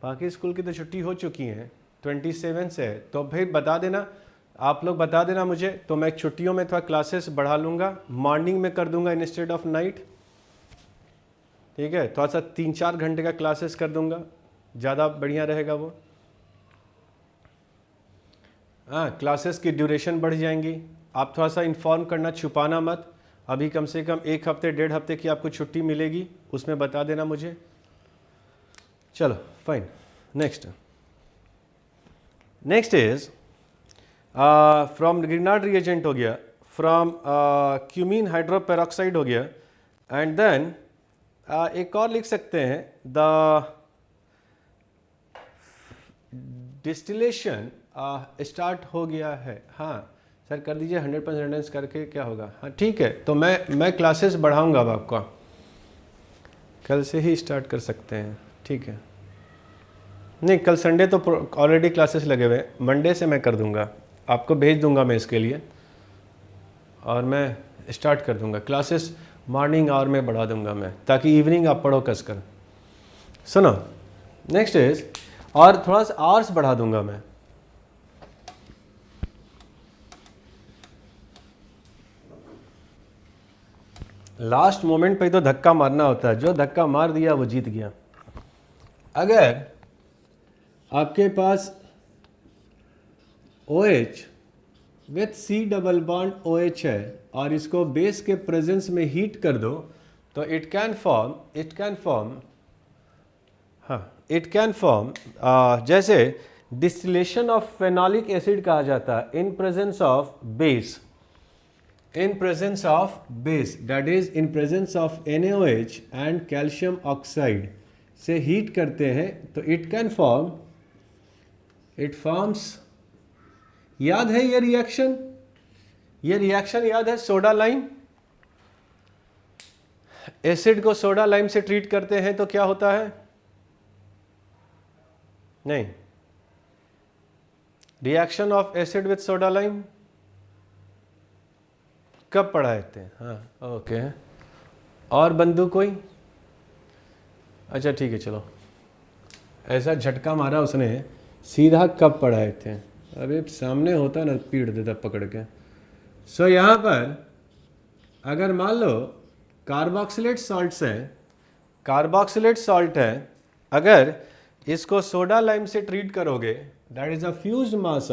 बाकी स्कूल की तो छुट्टी हो चुकी हैं, 27 से है। तो फिर बता देना, आप लोग बता देना मुझे, तो मैं छुट्टियों में थोड़ा क्लासेस बढ़ा लूँगा, मॉर्निंग में कर दूँगा इंस्टेड ऑफ नाइट। ठीक है, थोड़ा सा 3-4 घंटे का क्लासेस कर दूँगा, ज़्यादा बढ़िया रहेगा वो। हाँ, क्लासेस की ड्यूरेशन बढ़ जाएंगी। आप थोड़ा सा इन्फॉर्म करना, छुपाना मत। अभी कम से कम 1 हफ्ते 1.5 हफ्ते की आपको छुट्टी मिलेगी, उसमें बता देना मुझे। चलो fine, next is from Grignard reagent हो गया, फ्रॉम क्यूमीन हाइड्रोपेरोक्साइड हो गया, एंड देन एक और लिख सकते हैं, द डिस्टिलेशन स्टार्ट हो गया है। हाँ सर कर दीजिए 100% अटेंडेंस करके क्या होगा। हाँ ठीक है, तो मैं क्लासेस बढ़ाऊंगा अब आपका, कल से ही स्टार्ट कर सकते हैं। ठीक है, नहीं कल संडे तो ऑलरेडी क्लासेस लगे हुए, मंडे से मैं कर दूंगा, आपको भेज दूंगा मैं इसके लिए, और मैं स्टार्ट कर दूंगा क्लासेस। मॉर्निंग आवर में बढ़ा दूंगा मैं, ताकि इवनिंग आप पढ़ो कसकर। सुनो, नेक्स्ट इज, और थोड़ा सा आवर्स बढ़ा दूंगा मैं। लास्ट मोमेंट पे तो धक्का मारना होता है, जो धक्का मार दिया वो जीत गया। अगर आपके पास OH with C double bond OH है और इसको बेस के प्रेजेंस में हीट कर दो, तो इट कैन फॉर्म जैसे डिस्टिलेशन ऑफ फेनोलिक एसिड कहा जाता है इन presence of base, that is in presence of NaOH and calcium oxide से हीट करते हैं, तो it forms, याद है ये रिएक्शन याद है, सोडा लाइम। एसिड को सोडा लाइम से ट्रीट करते हैं तो क्या होता है? नहीं, reaction of acid with soda lime कब पढ़ाए थे? हाँ ओके, और बंदू कोई? अच्छा ठीक है, चलो ऐसा झटका मारा उसने, सीधा कब पढ़ाए थे? अबे सामने होता ना पीट देता पकड़ के। सो यहाँ पर अगर मान लो कार्बोक्सिलेट सॉल्ट है, अगर इसको सोडा लाइम से ट्रीट करोगे, that is a fused mass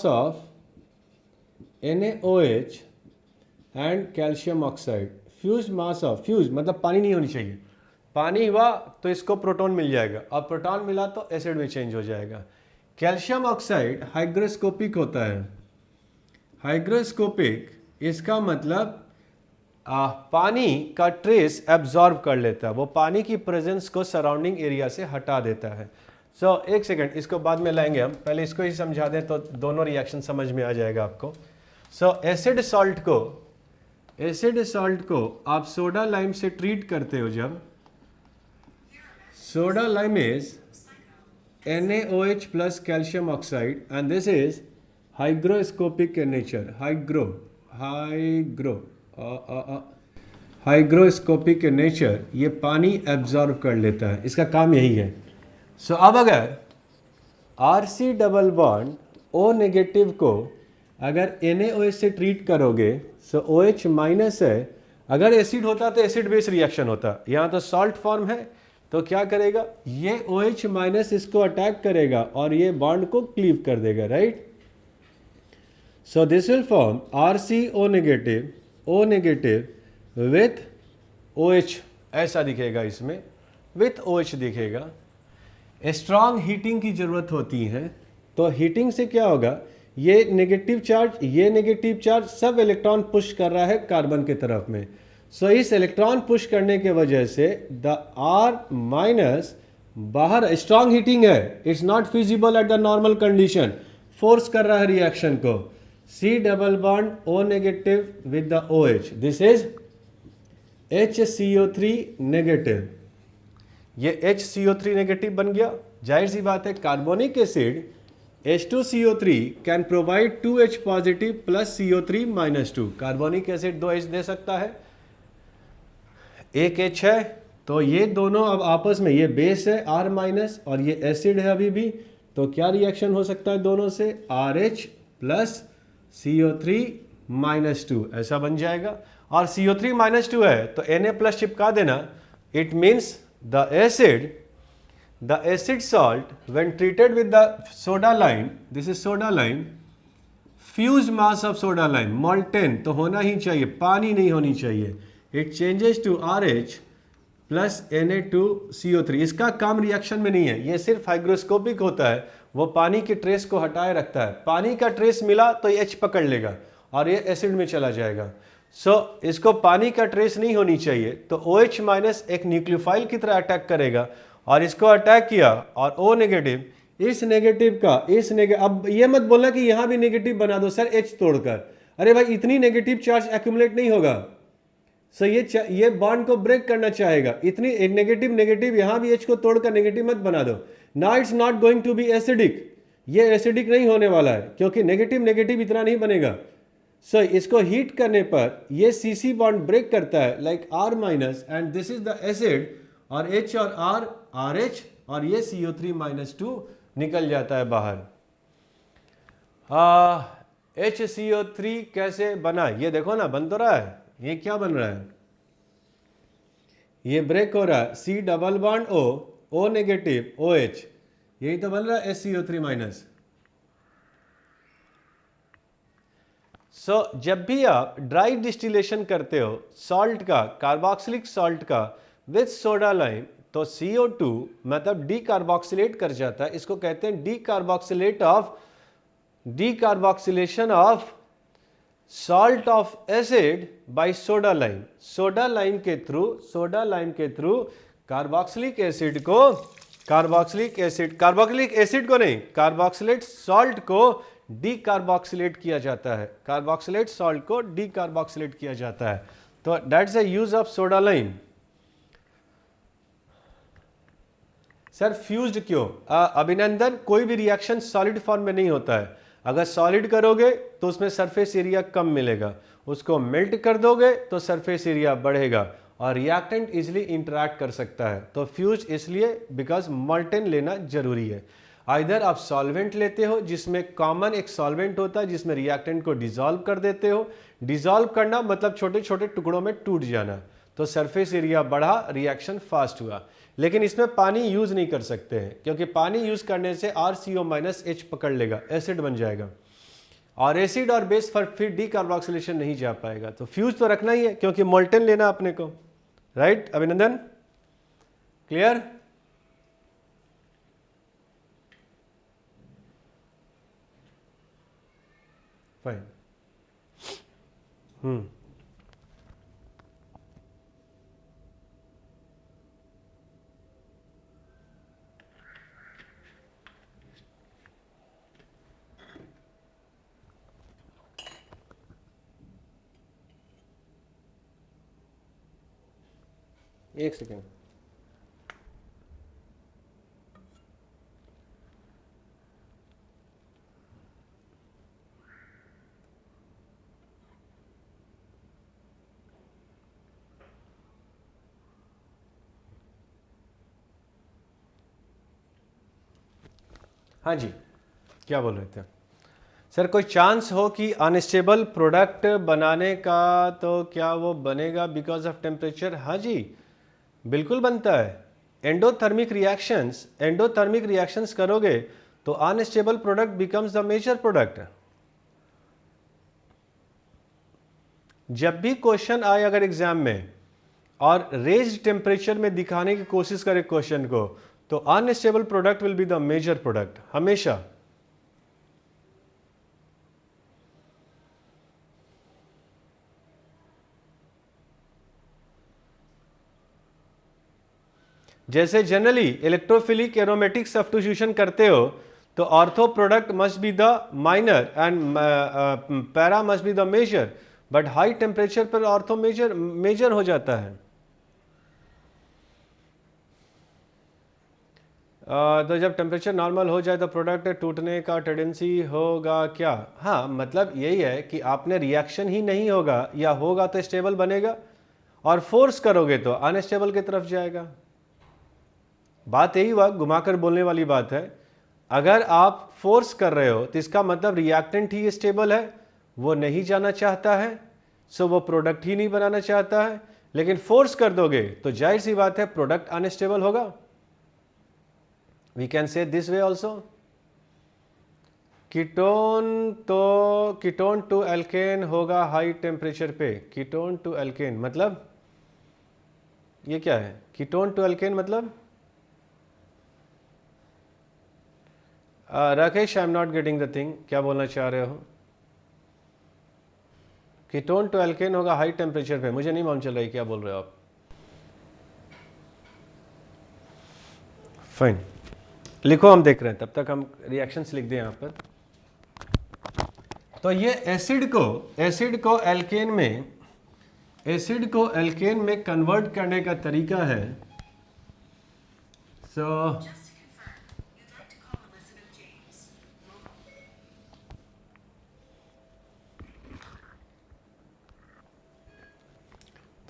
of NaOH and calcium oxide. Fuse मतलब पानी नहीं होनी चाहिए, पानी हुआ तो इसको प्रोटॉन मिल जाएगा, और प्रोटॉन मिला तो एसिड में चेंज हो जाएगा। कैल्शियम ऑक्साइड हाइग्रोस्कोपिक होता है। हाइग्रोस्कोपिक इसका मतलब पानी का ट्रेस एब्जॉर्ब कर लेता है, वो पानी की प्रेजेंस को सराउंडिंग एरिया से हटा देता है। सो एक सेकेंड, इसको बाद में लाएंगे हम, पहले इसको ही समझा दें तो दोनों रिएक्शन समझ में आ जाएगा आपको। सो एसिड सॉल्ट को आप सोडा लाइम से ट्रीट करते हो, जब soda lime is NaOH plus calcium oxide and this is hygroscopic in nature, hygroscopic in nature, ये पानी एब्जॉर्ब कर लेता है, इसका काम यही है। सो अब अगर RC double bond O negative को अगर NaOH से ट्रीट करोगे, सो OH माइनस है, अगर एसिड होता तो एसिड बेस रिएक्शन होता, यहाँ तो सॉल्ट फॉर्म है, तो क्या करेगा, ये OH माइनस इसको अटैक करेगा और ये बॉन्ड को क्लीव कर देगा, right. So this will form RCO negative with OH, ऐसा दिखेगा, इसमें विथ OH दिखेगा। स्ट्रॉन्ग हीटिंग की जरूरत होती है, तो हीटिंग से क्या होगा, ये नेगेटिव चार्ज सब इलेक्ट्रॉन पुश कर रहा है कार्बन की तरफ में। सो इस इलेक्ट्रॉन पुश करने के वजह से द R माइनस बाहर, स्ट्रॉन्ग हीटिंग है, it's not feasible at the normal condition, force कर रहा है रिएक्शन को। C double bond O negative with the OH, this is HCO3 negative, ये HCO3 नेगेटिव बन गया। जाहिर सी बात है, carbonic acid H2CO3 can provide 2H positive plus CO3 minus 2। Carbonic acid 2H दे सकता है, एक H है तो ये दोनों अब आपस में, ये बेस है R माइनस और ये एसिड है अभी भी, तो क्या रिएक्शन हो सकता है दोनों से, RH प्लस CO3 माइनस 2 ऐसा बन जाएगा। और CO3 माइनस 2 है तो Na प्लस चिपका देना, it means the acid salt when treated with the soda lime, this is soda lime, fused mass of soda lime molten तो होना ही चाहिए, पानी नहीं होनी चाहिए, it changes to RH plus Na2CO3। इसका काम रिएक्शन में नहीं है, ये सिर्फ हाइग्रोस्कोपिक होता है, वो पानी के ट्रेस को हटाए रखता है। पानी का ट्रेस मिला तो ये H पकड़ लेगा और ये एसिड में चला जाएगा। इसको पानी का ट्रेस नहीं होनी चाहिए, तो OH माइनस एक न्यूक्लियोफाइल की तरह अटैक करेगा और इसको अटैक किया और O नेगेटिव, इस नेगेटिव का इस नेगेटिव, अब ये मत बोलना कि यहां भी नेगेटिव बना दो सर H तोड़कर, अरे भाई इतनी नेगेटिव चार्ज एक्यूमुलेट नहीं होगा। ये बॉन्ड को ब्रेक करना चाहेगा, इतनी एक नेगेटिव यहां भी H को तोड़कर नेगेटिव मत बना दो। Now it's not going to be acidic, ये एसिडिक नहीं होने वाला है क्योंकि नेगेटिव इतना नहीं बनेगा। इसको हीट करने पर ये CC बॉन्ड ब्रेक करता है like R minus and this is the acid, और H और R RH और ये CO3 माइनस 2 निकल जाता है बाहर। HCO3 कैसे बना, ये देखो ना, बन तो रहा है, ये क्या बन रहा है, ये ब्रेक हो रहा है, C double bond O negative OH, यही तो बन रहा है HCO3 माइनस। जब भी आप ड्राई डिस्टिलेशन करते हो सॉल्ट का, कार्बोक्सिलिक सॉल्ट का विथ सोडा लाइम, तो CO2 मतलब डीकार्बोक्सिलेट कर जाता है, इसको कहते हैं decarboxylation of salt of acid by soda lime. Soda lime के थ्रू कार्बोक्सिलिक एसिड सॉल्ट को डीकार्बोक्सिलेट किया जाता है, कार्बोक्सिलेट सॉल्ट को डीकार्बोक्सिलेट किया जाता है। तो that's the use of soda lime. Sir fused क्यों? अभिनंदन, कोई भी रिएक्शन सॉलिड फॉर्म में नहीं होता है। अगर सॉलिड करोगे तो उसमें सरफेस एरिया कम मिलेगा, उसको मेल्ट कर दोगे तो सरफेस एरिया बढ़ेगा और रिएक्टेंट इजिली इंटरैक्ट कर सकता है। तो फ्यूज इसलिए बिकॉज मॉल्टेन लेना जरूरी है। आइदर आप सॉल्वेंट लेते हो जिसमें कॉमन एक सॉल्वेंट होता है जिसमें रिएक्टेंट को डिसॉल्व कर देते हो, डिसॉल्व करना मतलब छोटे छोटे टुकड़ों में टूट जाना, तो सरफेस एरिया बढ़ा, रिएक्शन फास्ट हुआ। लेकिन इसमें पानी यूज नहीं कर सकते हैं क्योंकि पानी यूज करने से RCO-H पकड़ लेगा, एसिड बन जाएगा और एसिड और बेस पर फिर डीकार्बोक्सिलेशन नहीं जा पाएगा। तो फ्यूज तो रखना ही है क्योंकि मोल्टेन लेना अपने को, राइट अभिनंदन? क्लियर? फाइन। एक सेकेंड। हाँ जी, क्या बोल रहे थे सर? कोई चांस हो कि अनस्टेबल प्रोडक्ट बनाने का, तो क्या वो बनेगा बिकॉज ऑफ टेम्परेचर? हाँ जी, बिल्कुल बनता है। एंडोथर्मिक रिएक्शंस करोगे तो unstable product becomes the major product. जब भी क्वेश्चन आए अगर एग्जाम में और रेज्ड टेम्परेचर में दिखाने की कोशिश करे क्वेश्चन को, तो unstable product will be the major product हमेशा। जैसे जनरली इलेक्ट्रोफिलिक एरोमेटिक सब्स्टिट्यूशन करते हो तो ortho product must be the minor and para must be the major, but high temperature पर ऑर्थो मेजर हो जाता है। तो जब टेम्परेचर नॉर्मल हो जाए तो प्रोडक्ट टूटने का टेंडेंसी होगा क्या? हाँ, मतलब यही है कि आपने रिएक्शन ही नहीं होगा या होगा तो स्टेबल बनेगा, और फोर्स करोगे तो अनस्टेबल की तरफ जाएगा। बात यही हुआ, घुमाकर बोलने वाली बात है। अगर आप फोर्स कर रहे हो तो इसका मतलब रिएक्टेंट ही स्टेबल है, वो नहीं जाना चाहता है, सो वो प्रोडक्ट ही नहीं बनाना चाहता है। लेकिन फोर्स कर दोगे तो जाहिर सी बात है प्रोडक्ट अनस्टेबल होगा। We can say this way also. Ketone to alkane होगा हाई टेम्परेचर पे। कीटोन टू एल्केन मतलब ये क्या है? कीटोन टू एल्केन मतलब Rakesh, I am not getting the thing, क्या बोलना चाह रहे हो? कीटोन टू एल्केन होगा हाई टेम्परेचर पे, मुझे नहीं मालूम चल रहा है क्या बोल रहे हो आप। फाइन, लिखो, हम देख रहे हैं, तब तक हम रिएक्शंस लिख दें यहाँ पर। तो ये एसिड को एल्केन में कन्वर्ट करने का तरीका है।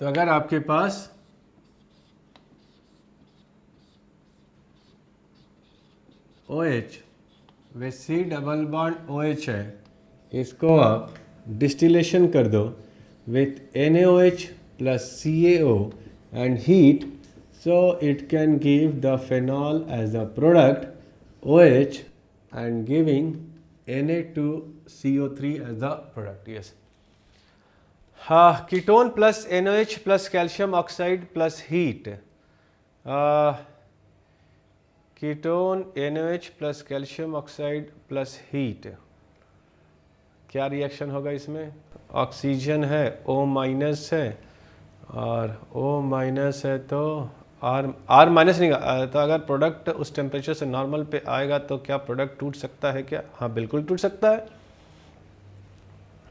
तो अगर आपके पास OH वे C डबल बॉन्ड OH है, इसको आप डिस्टिलेशन कर दो with NaOH plus CaO and heat, so it can give the phenol as a product OH and giving Na2CO3 as the product. Yes. हाँ, ketone plus NaOH plus calcium oxide plus heat. Ketone NaOH plus calcium oxide plus heat, क्या reaction होगा इसमें? Oxygen है, O minus है, और O minus है तो R minus नहीं, तो अगर प्रोडक्ट उस टेम्परेचर से नॉर्मल पे आएगा तो क्या प्रोडक्ट टूट सकता है क्या? हाँ बिल्कुल टूट सकता है,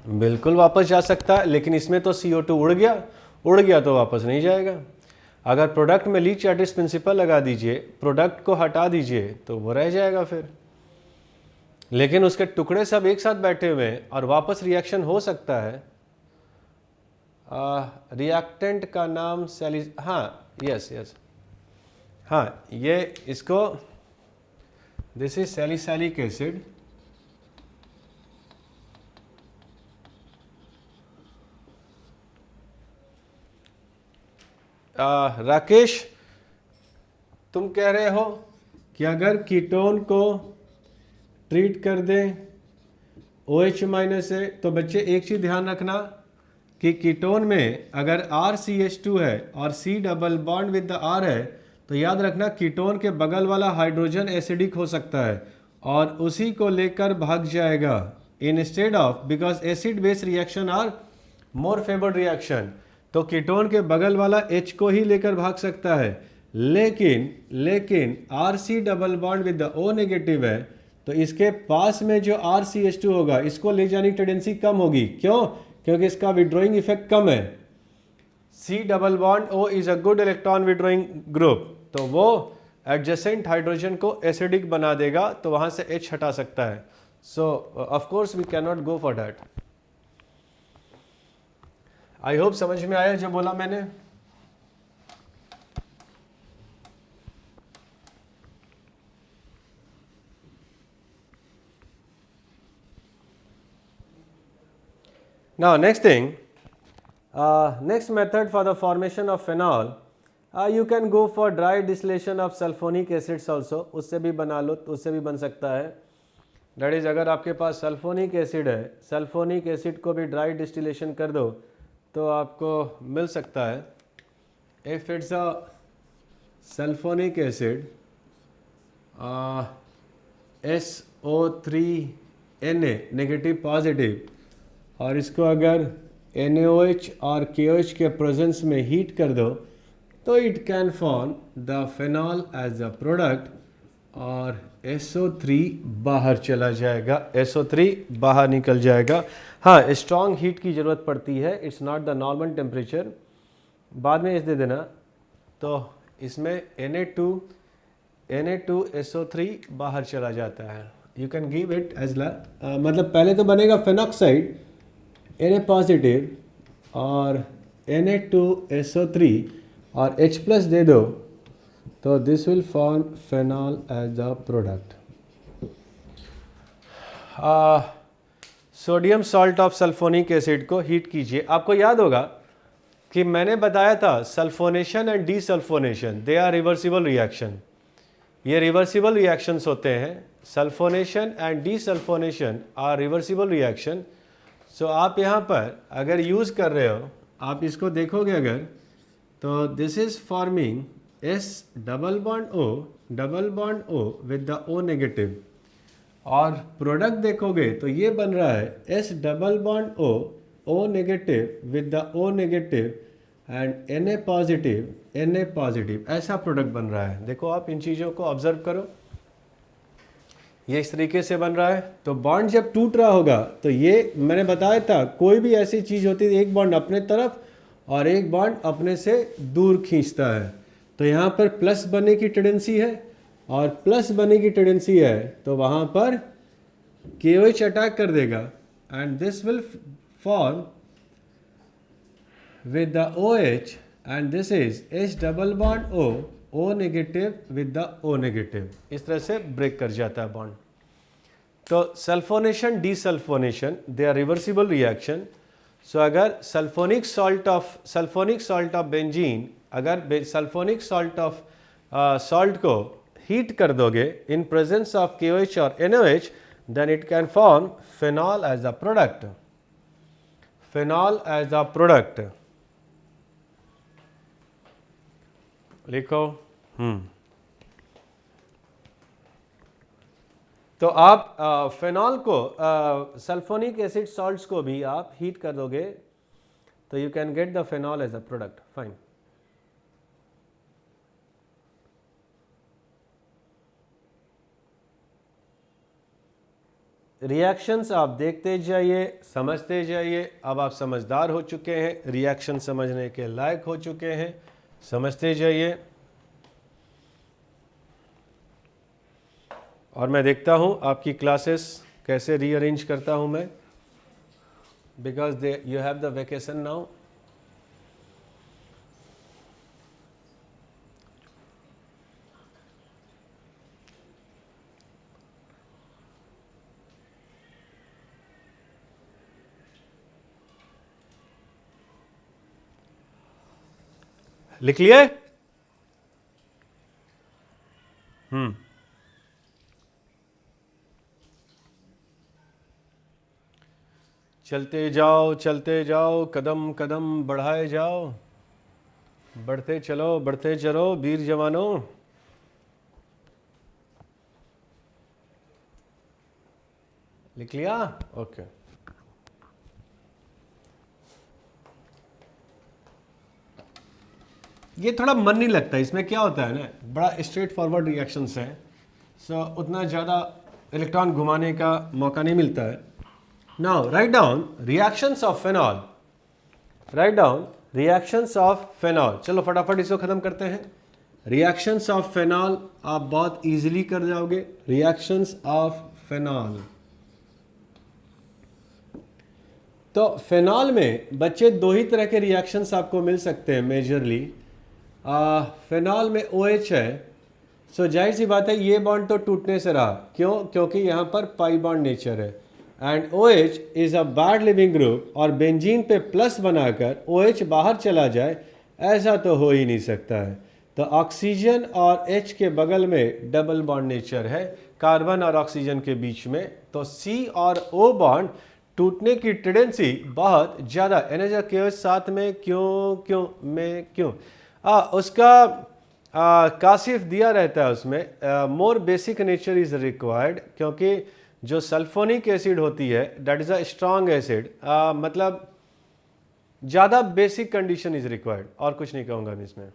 बिल्कुल वापस जा सकता है। लेकिन इसमें तो CO2 उड़ गया तो वापस नहीं जाएगा। अगर प्रोडक्ट में लीच चार्टिस प्रिंसिपल लगा दीजिए, प्रोडक्ट को हटा दीजिए तो वो रह जाएगा फिर। लेकिन उसके टुकड़े सब एक साथ बैठे हुए हैं और वापस रिएक्शन हो सकता है। रिएक्टेंट का नाम हाँ, यस, हाँ, ये इसको, this is salicylic acid. Rakesh, तुम कह रहे हो कि अगर कीटोन को ट्रीट कर दें OH माइनस से, तो बच्चे एक चीज़ ध्यान रखना कि कीटोन में अगर RCH2 है और C double bond with the R है, तो याद रखना कीटोन के बगल वाला हाइड्रोजन एसिडिक हो सकता है और उसी को लेकर भाग जाएगा instead of, because acid base reaction are more favoured reaction, तो कीटोन के बगल वाला H को ही लेकर भाग सकता है। लेकिन RC double bond with the O negative है, तो इसके पास में जो RCH2 होगा इसको ले जाने की टेंडेंसी कम होगी। क्यों? क्योंकि इसका विड्रॉइंग इफेक्ट कम है। C double bond O is a good electron withdrawing group, तो वो एडजेसेंट हाइड्रोजन को एसिडिक बना देगा, तो वहां से H हटा सकता है। So of course we can not go for that. I hope समझ में आया जो बोला मैंने। Now next thing, next method for the formation of phenol, you can go for dry distillation of sulfonic acids also, उससे भी बना लो, उससे भी बन सकता है। That is, अगर आपके पास सल्फोनिक एसिड है, सल्फोनिक एसिड को भी ड्राई डिस्टिलेशन कर दो तो आपको मिल सकता है। If it's a sulphonic acid SO3Na negative positive, और इसको अगर NaOH और KOH के प्रेजेंस में हीट कर दो तो it can form the phenol as a product और SO3 बाहर चला जाएगा, SO3 बाहर निकल जाएगा। हाँ, स्ट्रॉन्ग हीट की ज़रूरत पड़ती है, it's not the normal temperature. बाद में इस दे देना, तो इसमें Na2SO3 बाहर चला जाता है। You can give it as मतलब पहले तो बनेगा फेनॉक्साइड Na पॉजिटिव और Na2SO3 और H प्लस दे दो तो this will form phenol as a product. Sodium salt of sulphonic acid को हीट कीजिए। आपको याद होगा कि मैंने बताया था sulphonation and desulphonation they are reversible reaction. ये रिवर्सिबल रिएक्शंस होते हैं। Sulphonation and desulphonation are reversible reaction. So आप यहाँ पर अगर यूज़ कर रहे हो, आप इसको देखोगे अगर, तो this is forming S double bond O with the O negative, और प्रोडक्ट देखोगे तो ये बन रहा है S double bond O negative with the O negative and Na positive, ऐसा प्रोडक्ट बन रहा है। देखो आप इन चीज़ों को ऑब्जर्व करो, ये इस तरीके से बन रहा है। तो बॉन्ड जब टूट रहा होगा तो ये मैंने बताया था, कोई भी ऐसी चीज़ होती है एक बॉन्ड अपने तरफ और एक बॉन्ड अपने से दूर खींचता है। तो यहाँ पर प्लस बनने की टेंडेंसी है और प्लस बनने की टेंडेंसी है, तो वहाँ पर KOH अटैक कर देगा and this will form with the OH and this is H double bond O negative with the O negative। इस तरह से ब्रेक कर जाता है बॉन्ड। तो sulphonation desulphonation they are reversible reaction. So अगर सल्फोनिक सॉल्ट ऑफ बेंजीन, अगर sulphonic salt को हीट कर दोगे इन प्रेजेंस ऑफ KOH और NOH, then it can form phenol as a product. Phenol as a product लिखो। तो आप phenol को, सल्फोनिक एसिड सॉल्ट्स को भी आप हीट कर दोगे तो you can get the phenol as a product. Fine. Reactions आप देखते जाइए, समझते जाइए। अब आप समझदार हो चुके हैं, रिएक्शन समझने के लायक हो चुके हैं, समझते जाइए। और मैं देखता हूँ आपकी क्लासेस कैसे रीअरेंज करता हूँ मैं, because you have the vacation now. लिख लिए? चलते जाओ, कदम कदम बढ़ाए जाओ, बढ़ते चलो वीर जवानों। लिख लिया? ओके। ये थोड़ा मन नहीं लगता, इसमें क्या होता है ना, बड़ा स्ट्रेट फॉरवर्ड रिएक्शंस हैं, सो उतना ज़्यादा इलेक्ट्रॉन घुमाने का मौका नहीं मिलता है। Now write down reactions of phenol, write down reactions of phenol. चलो फटाफट इसको ख़त्म करते हैं। रिएक्शंस ऑफ फेनॉल आप बहुत इजीली कर जाओगे। रिएक्शंस ऑफ फेनॉल, तो फेनॉल में बच्चे दो ही तरह के रिएक्शंस आपको मिल सकते हैं मेजरली। फेनॉल में OH है, सो जाहिर सी बात है ये बॉन्ड तो टूटने से रहा, क्यों? क्योंकि यहाँ पर पाई बॉन्ड नेचर है and OH is a bad leaving group, और बेंजीन पे प्लस बनाकर OH बाहर चला जाए ऐसा तो हो ही नहीं सकता है। तो ऑक्सीजन और H के बगल में डबल बॉन्ड नेचर है, कार्बन और ऑक्सीजन के बीच में, तो C और O बॉन्ड टूटने की टेंडेंसी बहुत ज़्यादा। NH KOH साथ में क्यों उसका कासिफ दिया रहता है उसमें, मोर बेसिक नेचर इज़ रिक्वायर्ड, क्योंकि जो सल्फोनिक एसिड होती है that is a strong acid, मतलब ज़्यादा बेसिक कंडीशन इज़ रिक्वायर्ड। और कुछ नहीं कहूँगा मैं इसमें,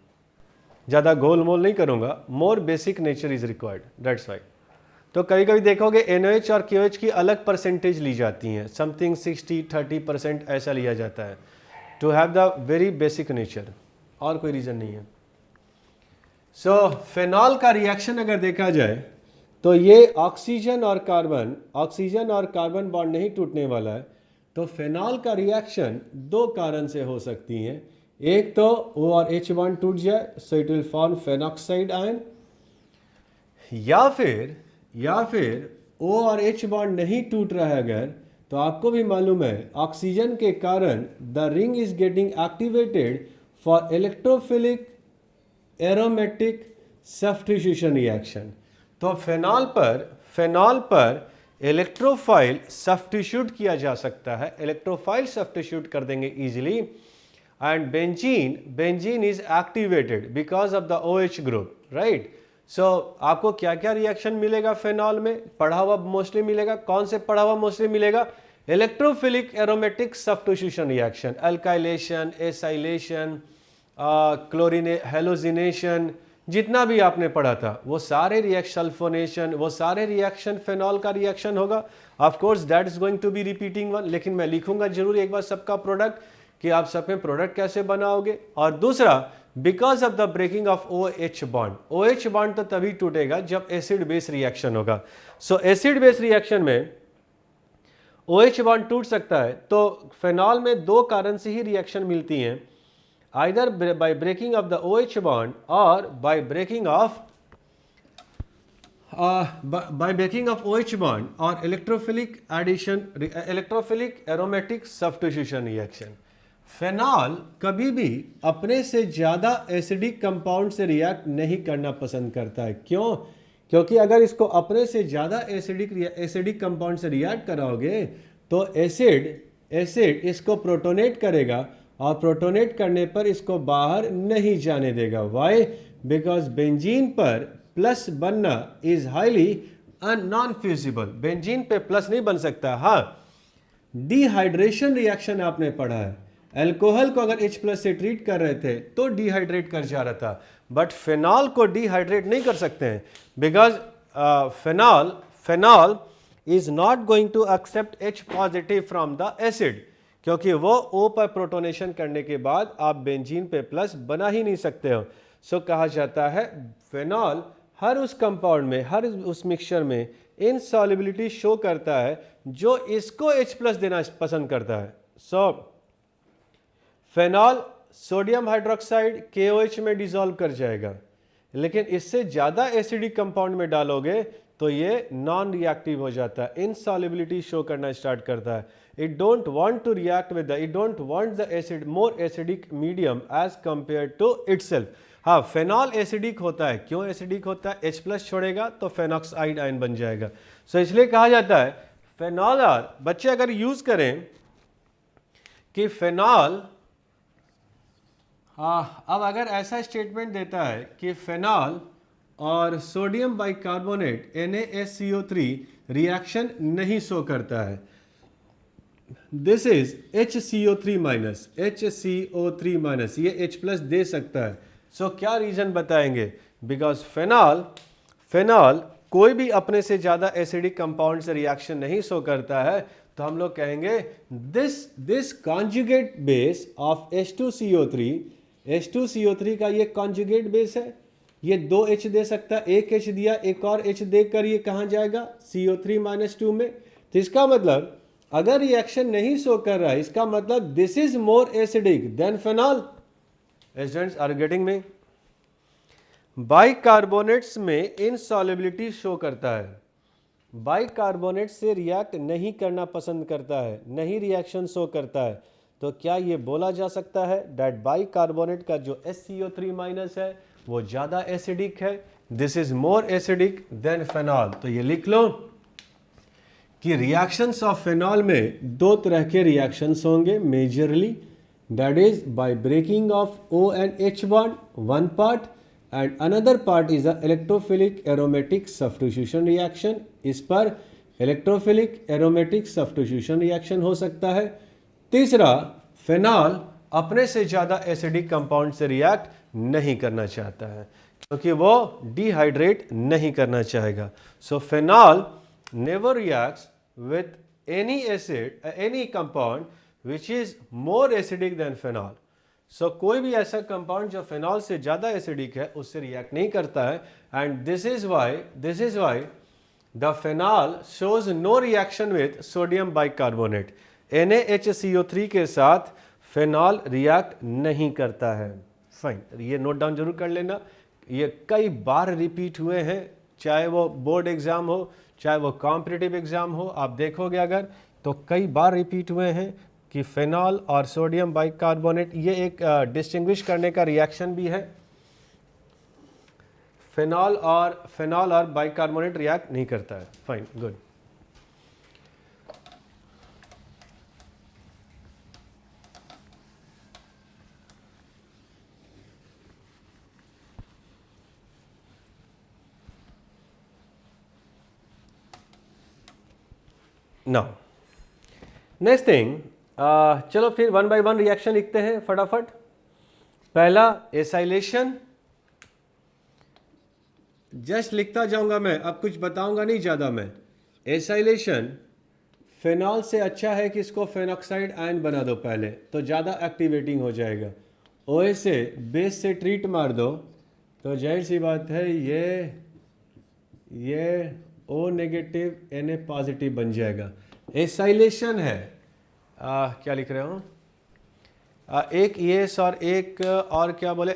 ज़्यादा गोल मोल नहीं करूँगा, मोर basic nature is required, that's why. तो कभी कभी देखोगे NOH और KOH की अलग परसेंटेज ली जाती हैं, समथिंग 60-30% ऐसा लिया जाता है to have the very basic nature, और कोई रीज़न नहीं है। सो फेनॉल का रिएक्शन अगर देखा जाए तो ये ऑक्सीजन और कार्बन बॉन्ड नहीं टूटने वाला है। तो फेनॉल का रिएक्शन दो कारण से हो सकती हैं। एक तो O और H बॉन्ड टूट जाए, so it will form phenoxide ion, या फिर O और H बॉन्ड नहीं टूट रहा है अगर, तो आपको भी मालूम है ऑक्सीजन के कारण the ring is getting activated for electrophilic aromatic substitution reaction. तो फेनॉल पर इलेक्ट्रोफाइल सब्स्टिट्यूट किया जा सकता है, इलेक्ट्रोफाइल सब्स्टिट्यूट कर देंगे easily, and benzene is activated because of the OH group, right. So आपको क्या क्या रिएक्शन मिलेगा फेनॉल में? पढ़ा हुआ मोस्टली मिलेगा। कौन से पढ़ा हुआ मोस्टली मिलेगा? Electrophilic aromatic substitution reaction, alkylation, acylation, chlorine halogenation, जितना भी आपने पढ़ा था वो सारे रिएक्शन, सल्फोनेशन, वो सारे रिएक्शन फेनॉल का रिएक्शन होगा। Of course that is going to be repeating one, लेकिन मैं लिखूंगा जरूर एक बार सबका प्रोडक्ट कि आप सब में प्रोडक्ट कैसे बनाओगे। और दूसरा, because of the breaking of OH bond, OH bond तो तभी टूटेगा जब एसिड बेस रिएक्शन होगा। सो एसिड बेस रिएक्शन में OH बॉन्ड टूट सकता है। तो फेनॉल में दो कारण से ही रिएक्शन मिलती हैं, either by breaking of the OH bond or by breaking of OH bond or electrophilic addition, electrophilic aromatic substitution reaction। Phenol कभी भी अपने से ज़्यादा एसिडिक कंपाउंड से रिएक्ट नहीं करना पसंद करता है। क्यों? क्योंकि अगर इसको अपने से ज़्यादा एसिडिक कंपाउंड से रिएक्ट कराओगे तो एसिड इसको प्रोटोनेट करेगा, और प्रोटोनेट करने पर इसको बाहर नहीं जाने देगा। वाई? बिकॉज बेंजीन पर प्लस बनना is highly non fusible. Benzene पे प्लस नहीं बन सकता। हाँ, डिहाइड्रेशन रिएक्शन आपने पढ़ा है, अल्कोहल को अगर H+ से ट्रीट कर रहे थे तो डिहाइड्रेट कर जा रहा था, बट फेनॉल को डिहाइड्रेट नहीं कर सकते हैं, because phenol is not going to accept H+ from the acid, क्योंकि वो O पर प्रोटोनेशन करने के बाद आप बेंजीन पे प्लस बना ही नहीं सकते हो। सो कहा जाता है फेनॉल हर उस कंपाउंड में, हर उस मिक्सचर में इनसॉल्युबिलिटी शो करता है जो इसको H+ देना पसंद करता है। सो फेनॉल सोडियम हाइड्रोक्साइड KOH में डिसॉल्व कर जाएगा, लेकिन इससे ज़्यादा एसिडिक कंपाउंड में डालोगे तो ये नॉन रिएक्टिव हो जाता है, इनसॉल्युबिलिटी शो करना स्टार्ट करता है। It don't want to react with it don't want the acid more acidic medium as compared to itself। हाँ, फेनॉल एसिडिक होता है। क्यों एसिडिक होता है? H+ छोड़ेगा तो फेनॉक्साइड आयन बन जाएगा। सो इसलिए कहा जाता है फेनॉल, और बच्चे अगर यूज करें कि फेनॉल, अब अगर ऐसा स्टेटमेंट देता है कि फेनॉल और सोडियम बाइकार्बोनेट NaSCO3 रिएक्शन नहीं शो करता है, दिस इज HCO3 माइनस, ये H+ दे सकता है। सो क्या रीजन बताएंगे? बिकॉज फेनॉल कोई भी अपने से ज़्यादा एसिडिक कंपाउंड से रिएक्शन नहीं शो करता है, तो हम लोग कहेंगे this conjugate base of H2CO3 का ये कॉन्जुगेट बेस है, ये 2 H दे सकता है, एक H दिया, एक और H देकर ये कहाँ जाएगा? CO3-2 में। तो इसका मतलब अगर रिएक्शन नहीं शो कर रहा है, इसका मतलब this is more acidic than phenol. Students are getting me? Bicarbonates में इनसॉल्युबिलिटी शो करता है, बाइकार्बोनेट से रिएक्ट नहीं करना पसंद करता है, नहीं रिएक्शन शो करता है। तो क्या ये बोला जा सकता है दैट बाइकार्बोनेट का जो SCO3- है वो ज़्यादा एसिडिक है, this is more acidic than phenol. तो ये लिख लो कि रिएक्शंस ऑफ फेनॉल में दो तरह के रिएक्शंस होंगे majorly, that is by breaking of O and H bond one part, and another part is a electrophilic aromatic substitution reaction. इस पर इलेक्ट्रोफिलिक एरोमेटिक सब्स्टिट्यूशन रिएक्शन हो सकता है। तीसरा, फेनॉल अपने से ज़्यादा एसिडिक कंपाउंड से रिएक्ट नहीं करना चाहता है, क्योंकि वो डिहाइड्रेट नहीं करना चाहेगा। सो phenol never reacts with any acid any compound which is more acidic than phenol। so कोई भी ऐसा कंपाउंड जो फेनॉल से ज़्यादा एसिडिक है उससे रिएक्ट नहीं करता है, and this is why the phenol shows no reaction with sodium bicarbonate. NaHCO3 के साथ फेनॉल रिएक्ट नहीं करता है। फाइन, ये नोट डाउन जरूर कर लेना, ये कई बार रिपीट हुए हैं, चाहे वो बोर्ड एग्ज़ाम हो चाहे वो कॉम्पिटिटिव एग्ज़ाम हो, आप देखोगे अगर तो कई बार रिपीट हुए हैं कि फेनॉल और सोडियम बाइकार्बोनेट ये एक डिस्टिंग्विश करने का रिएक्शन भी है। फेनॉल और बाइकार्बोनेट रिएक्ट नहीं करता है। Fine, good. Now next thing, चलो फिर वन बाय वन रिएक्शन लिखते हैं फटाफट। पहला एसाइलेशन, जस्ट लिखता जाऊंगा मैं, अब कुछ बताऊंगा नहीं ज़्यादा मैं। एसाइलेशन, फेनॉल से अच्छा है कि इसको फेनॉक्साइड आयन बना दो पहले, तो ज़्यादा एक्टिवेटिंग हो जाएगा। OH से बेस से ट्रीट मार दो तो जाहिर सी बात है ये O नेगेटिव Na पॉजिटिव बन जाएगा। एसाइलेशन है, क्या लिख रहे हो, एक ES और एक और क्या बोले,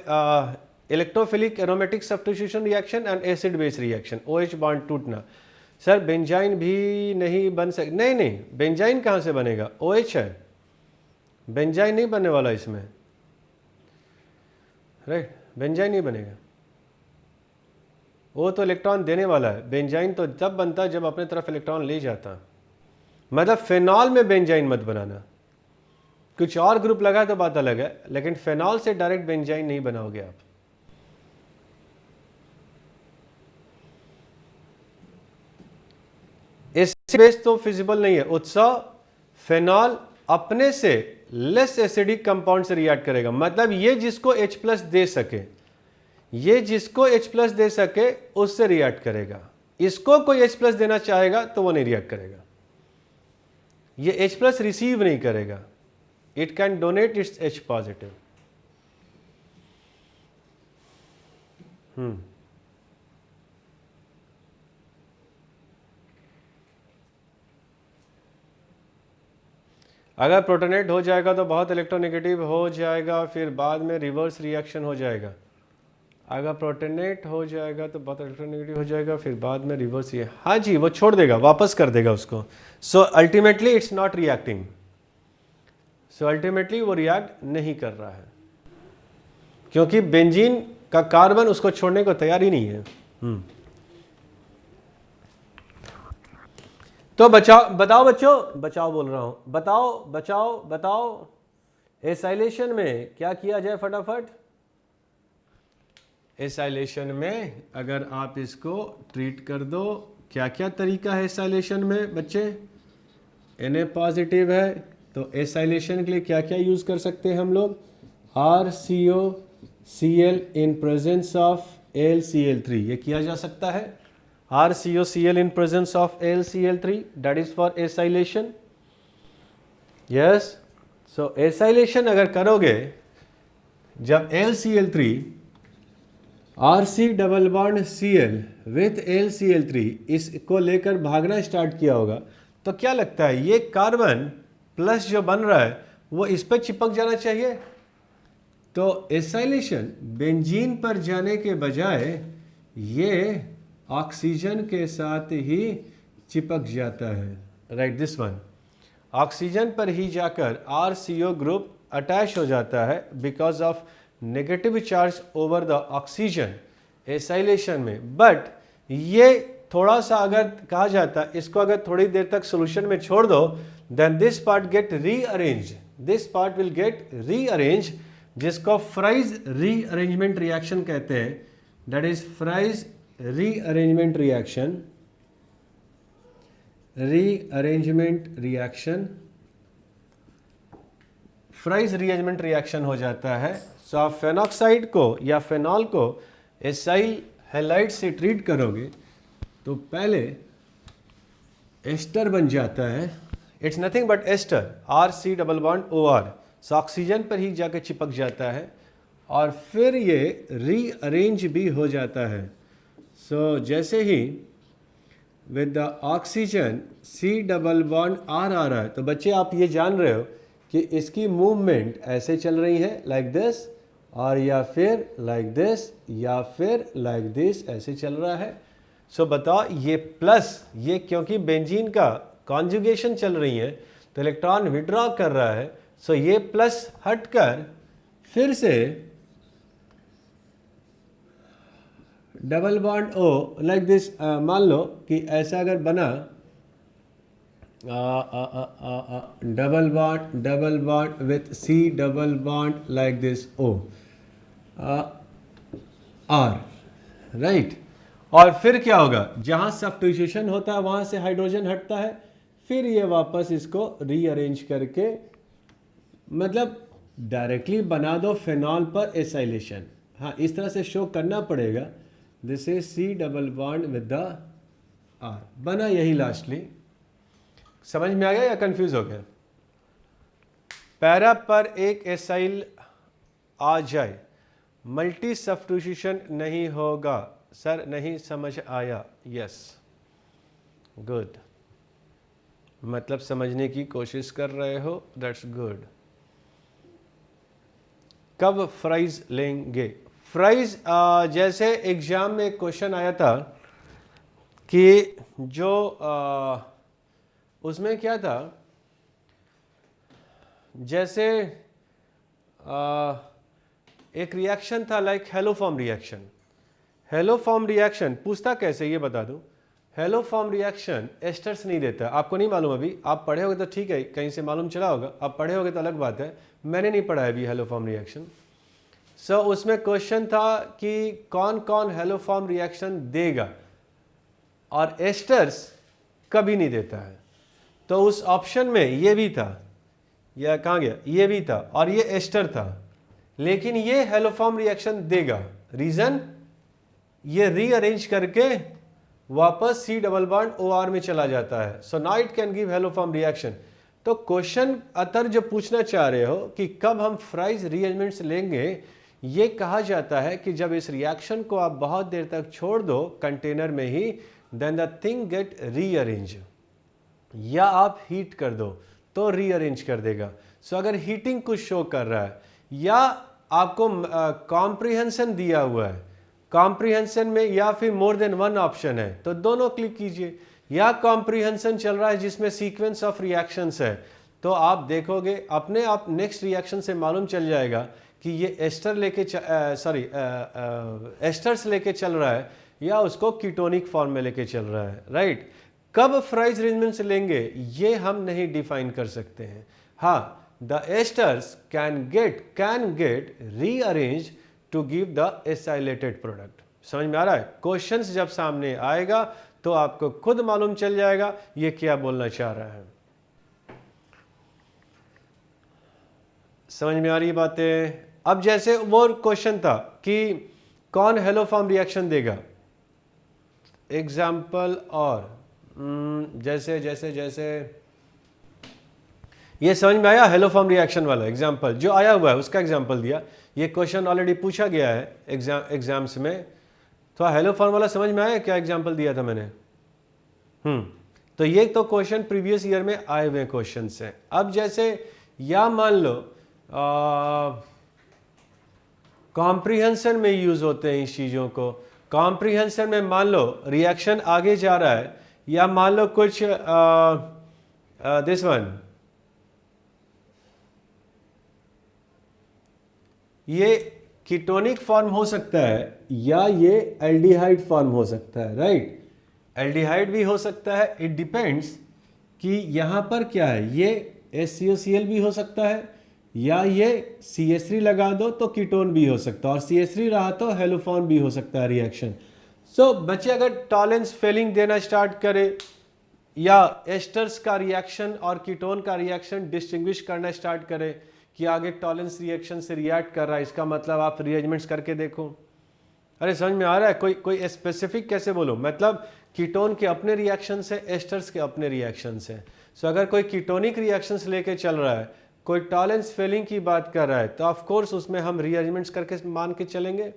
electrophilic aromatic substitution reaction and acid base reaction, OH bond टूटना। सर बेंजाइन भी नहीं बन सक, नहीं, बेंजाइन कहाँ से बनेगा, OH है, बेंजाइन नहीं बनने वाला इसमें, राइट, बेंजाइन नहीं बनेगा। वो तो इलेक्ट्रॉन देने वाला है, बेंजाइन तो तब बनता है जब अपने तरफ इलेक्ट्रॉन ले जाता। मतलब फेनॉल में बेंजाइन मत बनाना, कुछ और ग्रुप लगा तो बात अलग है, लेकिन फेनॉल से डायरेक्ट बेंजाइन नहीं बनाओगे आप। एसिड बेस तो फिजिबल नहीं है। उत्सव फेनॉल अपने से लेस एसिडिक कंपाउंड से रिएक्ट करेगा, मतलब ये जिसको H+ दे सके, ये जिसको H+ दे सके उससे रिएक्ट करेगा। इसको कोई H+ देना चाहेगा तो वो नहीं रिएक्ट करेगा, ये H+ रिसीव नहीं करेगा। It can donate it's H positive. अगर प्रोटोनेट हो जाएगा तो बहुत इलेक्ट्रोनेगेटिव हो जाएगा, फिर बाद में रिवर्स रिएक्शन हो जाएगा। अगर प्रोटोनेट हो जाएगा तो बहुत इलेक्ट्रोनेगेटिव हो जाएगा, फिर बाद में रिवर्स ये, हाँ जी, वो छोड़ देगा, वापस कर देगा उसको। So ultimately it's not reacting, so ultimately वो रिएक्ट नहीं कर रहा है, क्योंकि बेंजीन का कार्बन उसको छोड़ने को तैयार ही नहीं है। तो बताओ बच्चों, बचाओ बोल रहा हूं, बताओ एसाइलेशन में क्या किया जाए फटाफट। एसाइलेशन में अगर आप इसको ट्रीट कर दो, क्या क्या तरीका है एसाइलेशन में बच्चे। Na पॉजिटिव है तो एसाइलेशन के लिए क्या क्या यूज कर सकते हैं हम लोग, RCOCl in presence of AlCl3, ये किया जा सकता है। RCOCl in presence of AlCl3, that is for acylation. Yes, so acylation अगर करोगे, जब AlCl3 RC double bond Cl with AlCl3 इसको लेकर भागना स्टार्ट किया होगा, तो क्या लगता है ये कार्बन प्लस जो बन रहा है वो इस पर चिपक जाना चाहिए। तो एसाइलेशन बेंजीन पर जाने के बजाय ये ऑक्सीजन के साथ ही चिपक जाता है, राइट, दिस वन ऑक्सीजन पर ही जाकर RCO ग्रुप अटैच हो जाता है because of negative charge over the oxygen acylation में। बट ये थोड़ा सा अगर कहा जाता है, इसको अगर थोड़ी देर तक सोल्यूशन में छोड़ दो, then this part get rearrange, this part will get rearrange, जिसको फ्राइज रीअरेंजमेंट रिएक्शन कहते हैं, that is Fries rearrangement reaction, Fries rearrangement reaction हो जाता है। सो आप फेनॉक्साइड को या फेनॉल को एसाइल हैलाइड से ट्रीट करोगे तो पहले एस्टर बन जाता है, it's nothing but ester, RC double bond OR, so oxygen पर ही जाकर चिपक जाता है और फिर ये रीअरेंज भी हो जाता है। सो जैसे ही with the oxygen C double bond R आ रहा है, तो बच्चे आप ये जान रहे हो कि इसकी मूवमेंट ऐसे चल रही है लाइक दिस, और या फिर लाइक दिस, या फिर लाइक दिस, ऐसे चल रहा है। सो बताओ ये प्लस, ये क्योंकि बेंजीन का कॉन्जुगेशन चल रही है तो इलेक्ट्रॉन विड्रॉ कर रहा है। सो ये प्लस हटकर फिर से double bond O like this, मान लो कि ऐसा अगर बना double bond with C double bond like this O R, right. और फिर क्या होगा, जहां सब्स्टिट्यूशन होता है वहां से हाइड्रोजन हटता है, फिर ये वापस इसको रीअरेंज करके, मतलब डायरेक्टली बना दो फेनॉल पर एसाइलेशन। हाँ, इस तरह से शो करना पड़ेगा, this is C double bond with the R, बना यही लास्टली। समझ में आ गया या कंफ्यूज हो गया? पैरा पर एक एसाइल आ जाए, मल्टी सब्स्टिट्यूशन नहीं होगा। सर नहीं समझ आया। यस, गुड, मतलब समझने की कोशिश कर रहे हो, दैट्स गुड। कब फ्राइज लेंगे? फ्राइज जैसे एग्जाम में क्वेश्चन आया था कि जो उसमें क्या था, जैसे एक रिएक्शन था like hello form reaction. Hello form reaction पूछता कैसे, ये बता दूं। हेलो फॉर्म रिएक्शन एस्टर्स नहीं देता, आपको नहीं मालूम, अभी आप पढ़े होगे तो ठीक है, कहीं से मालूम चला होगा, आप पढ़े होगे तो अलग बात है, मैंने नहीं पढ़ा है अभी हेलो फॉर्म रिएक्शन। सो उसमें क्वेश्चन था कि कौन कौन हेलो फॉर्म रिएक्शन देगा और एस्टर्स कभी नहीं देता है। तो उस ऑप्शन में ये भी था, या कहाँ गया, ये भी था, और ये एस्टर था, लेकिन ये हेलो फॉर्म रिएक्शन देगा। रीजन, ये रीअरेंज करके वापस C double bond O R में चला जाता है। So now it can give haloform reaction. तो क्वेश्चन अतर जो पूछना चाह रहे हो कि कब हम फ्राइज रीअरेंजमेंट्स लेंगे, ये कहा जाता है कि जब इस रिएक्शन को आप बहुत देर तक छोड़ दो कंटेनर में ही, then the thing get rearrange, या आप हीट कर दो तो रीअरेंज कर देगा। सो अगर हीटिंग कुछ शो कर रहा है, या आपको कॉम्प्रिहेंशन दिया हुआ है, कॉम्प्रिहेंशन में या फिर मोर देन वन ऑप्शन है, तो दोनों क्लिक कीजिए। या कॉम्प्रिहेंशन चल रहा है जिसमें सीक्वेंस ऑफ रिएक्शंस है, तो आप देखोगे अपने आप नेक्स्ट रिएक्शन से मालूम चल जाएगा कि ये एस्टर लेके एस्टर्स लेके चल रहा है या उसको कीटोनिक फॉर्म में लेके चल रहा है, राइट। कब फ्राइज अरेंजमेंट्स लेंगे ये हम नहीं डिफाइन कर सकते हैं। हाँ, the esters can get rearrange to give the acylated product. समझ में आ रहा है? क्वेश्चंस जब सामने आएगा तो आपको खुद मालूम चल जाएगा ये क्या बोलना चाह रहा है। समझ में आ रही बातें? अब जैसे वो क्वेश्चन था कि कौन हेलो फॉर्म रिएक्शन देगा, एग्जाम्पल, और जैसे जैसे जैसे ये समझ में आया? हेलो फॉर्म रिएक्शन वाला एग्जाम्पल जो आया हुआ है उसका एग्जाम्पल दिया। ये क्वेश्चन ऑलरेडी पूछा गया है एग्जाम्स में, तो हेलो फॉर्म वाला समझ में आया क्या एग्जाम्पल दिया था मैंने? तो ये तो क्वेश्चन प्रीवियस ईयर में आए हुए क्वेश्चन हैं। अब जैसे या मान लो कॉम्प्रिहेंशन में यूज होते हैं इस चीज़ों को। कॉम्प्रिहेंशन में मान लो रिएक्शन आगे जा रहा है, या मान लो कुछ दिस वन, ये कीटोनिक फॉर्म हो सकता है या ये एल्डिहाइड फॉर्म हो सकता है, राइट। एल्डिहाइड भी हो सकता है, इट डिपेंड्स कि यहाँ पर क्या है, ये HCOCl भी हो सकता है, या ये CH3 लगा दो तो कीटोन भी हो सकता है, और CH3 रहा तो हेलोफॉर्म भी हो सकता है रिएक्शन। सो बच्चे अगर टॉलेंस फेलिंग देना स्टार्ट करे, या एस्टर्स का रिएक्शन और कीटोन का रिएक्शन डिस्टिंग्विश करना स्टार्ट करे कि आगे टॉलेंस रिएक्शन से रिएक्ट कर रहा है, इसका मतलब आप रीअरेंजमेंट्स करके देखो। अरे समझ में आ रहा है? कोई स्पेसिफिक कैसे बोलो, मतलब कीटोन के अपने रिएक्शन से, एस्टर्स के अपने रिएक्शन से। सो अगर कोई कीटोनिक रिएक्शंस लेके चल रहा है, कोई टॉलेंस फेलिंग की बात कर रहा है, तो ऑफ कोर्स उसमें हम रीअरेंजमेंट्स करके मान के चलेंगे।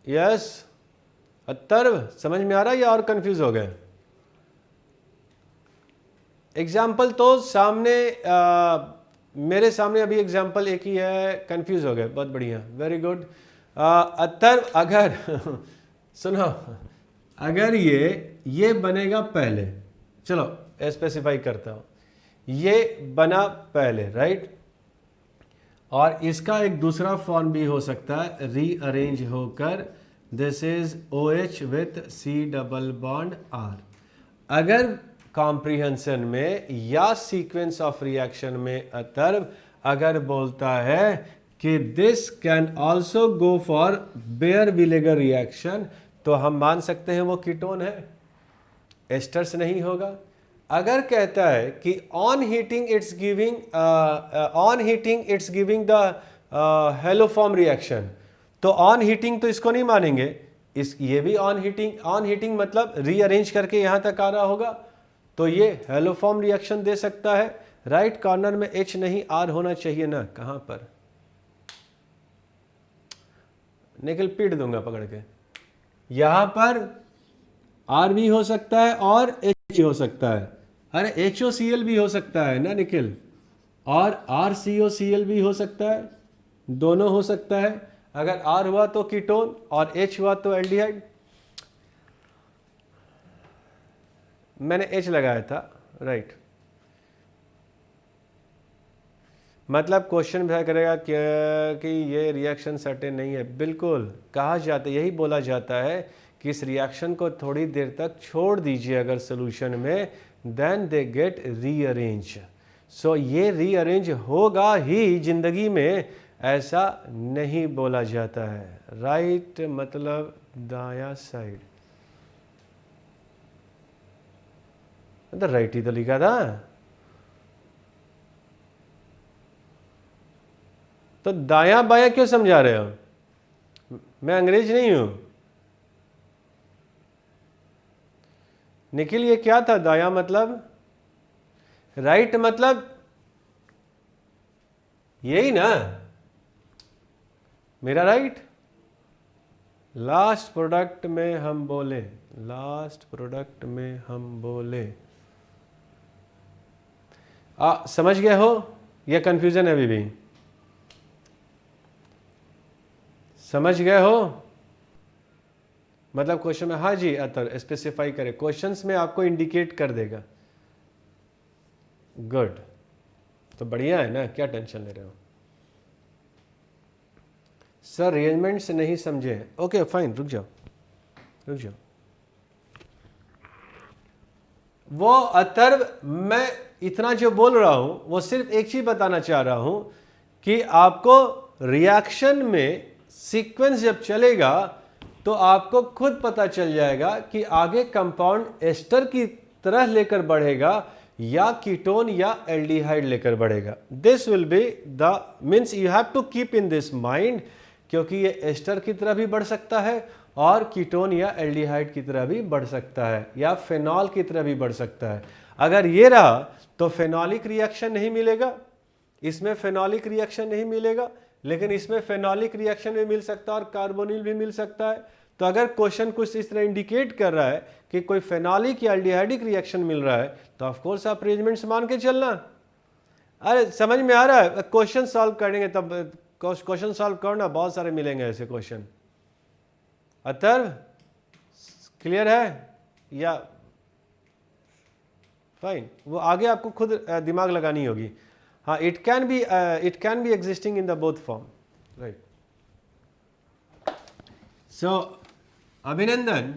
यस अतर्व, समझ में आ रहा है या और कंफ्यूज हो गए? एग्जाम्पल तो सामने मेरे सामने अभी एग्जाम्पल एक ही है, कंफ्यूज हो गए, बहुत बढ़िया, वेरी गुड। अतर अगर सुनो, अगर ये बनेगा पहले, चलो स्पेसिफाई करता हूं, ये बना पहले, राइट, और इसका एक दूसरा फॉर्म भी हो सकता है रीअरेंज होकर, this is OH with C double bond R। अगर कॉम्प्रिहेंशन में या सीक्वेंस ऑफ रिएक्शन में अतर्व अगर बोलता है कि this can also go for Baeyer Villiger reaction, तो हम मान सकते हैं वो कीटोन है, एस्टर्स नहीं होगा। अगर कहता है कि on heating it's giving the haloform reaction, तो ऑन हीटिंग तो इसको नहीं मानेंगे, ये भी ऑन हीटिंग मतलब रीअरेंज करके यहां तक आ रहा होगा, तो ये हेलोफॉर्म रिएक्शन दे सकता है। राइट कॉर्नर में H नहीं R होना चाहिए ना, कहां पर, निकल पीट दूंगा पकड़ के, यहां पर R भी हो सकता है और H हो सकता है, अरे HOCl भी हो सकता है ना निखिल, और RCOCl भी हो सकता है, दोनों हो सकता है। अगर R हुआ तो कीटोन और H हुआ तो एल्डिहाइड। मैंने H लगाया था, राइट। मतलब क्वेश्चन भी करेगा कि ये रिएक्शन सर्टेन नहीं है, बिल्कुल कहा जाता है, यही बोला जाता है कि इस रिएक्शन को थोड़ी देर तक छोड़ दीजिए अगर सोल्यूशन में, देन दे गेट रीअरेंज। सो ये रीअरेंज होगा ही जिंदगी में, ऐसा नहीं बोला जाता है। राइट मतलब दाया साइड, तो राइट ही तो लिखा था, तो दाया बाया क्यों समझा रहे हो, मैं अंग्रेज नहीं हूं। निखिल ये क्या था, दाया मतलब, राइट मतलब यही ना मेरा राइट। लास्ट प्रोडक्ट में हम बोले, लास्ट प्रोडक्ट में हम बोले, समझ गए हो या कंफ्यूजन है अभी भी, समझ गए हो? मतलब क्वेश्चन में, हाँ जी अतर स्पेसिफाई करें, क्वेश्चंस में आपको इंडिकेट कर देगा। गुड, तो बढ़िया है ना, क्या टेंशन ले रहे हो सर, अरेंजमेंट से नहीं समझे, ओके फाइन, रुक जाओ रुक जाओ। वो अतर्व, मैं इतना जो बोल रहा हूं वो सिर्फ एक चीज बताना चाह रहा हूं कि आपको रिएक्शन में सीक्वेंस जब चलेगा तो आपको खुद पता चल जाएगा कि आगे कंपाउंड एस्टर की तरह लेकर बढ़ेगा या कीटोन या एल्डिहाइड लेकर बढ़ेगा। This will be the means you have to keep in this mind, क्योंकि ये एस्टर की तरह भी बढ़ सकता है और कीटोन या एल्डिहाइड की तरह भी बढ़ सकता है या फेनॉल की तरह भी बढ़ सकता है। अगर ये रहा तो फेनॉलिक रिएक्शन नहीं मिलेगा, इसमें फेनॉलिक रिएक्शन नहीं मिलेगा, लेकिन इसमें फेनॉलिक रिएक्शन भी मिल सकता है और कार्बोनिल भी मिल सकता है। तो अगर क्वेश्चन कुछ इस तरह इंडिकेट कर रहा है कि कोई फेनॉलिक या एल्डिहाइडिक रिएक्शन मिल रहा है, तो ऑफ कोर्स आप अरेंजमेंट्स मान के चलना। अरे समझ में आ रहा है, क्वेश्चन सॉल्व करेंगे तब, क्वेश्चन सॉल्व करना, बहुत सारे मिलेंगे ऐसे क्वेश्चन। अतर क्लियर है या फाइन, वो आगे आपको खुद दिमाग लगानी होगी। हाँ, it can be existing in the both form, right. So Abhinandan,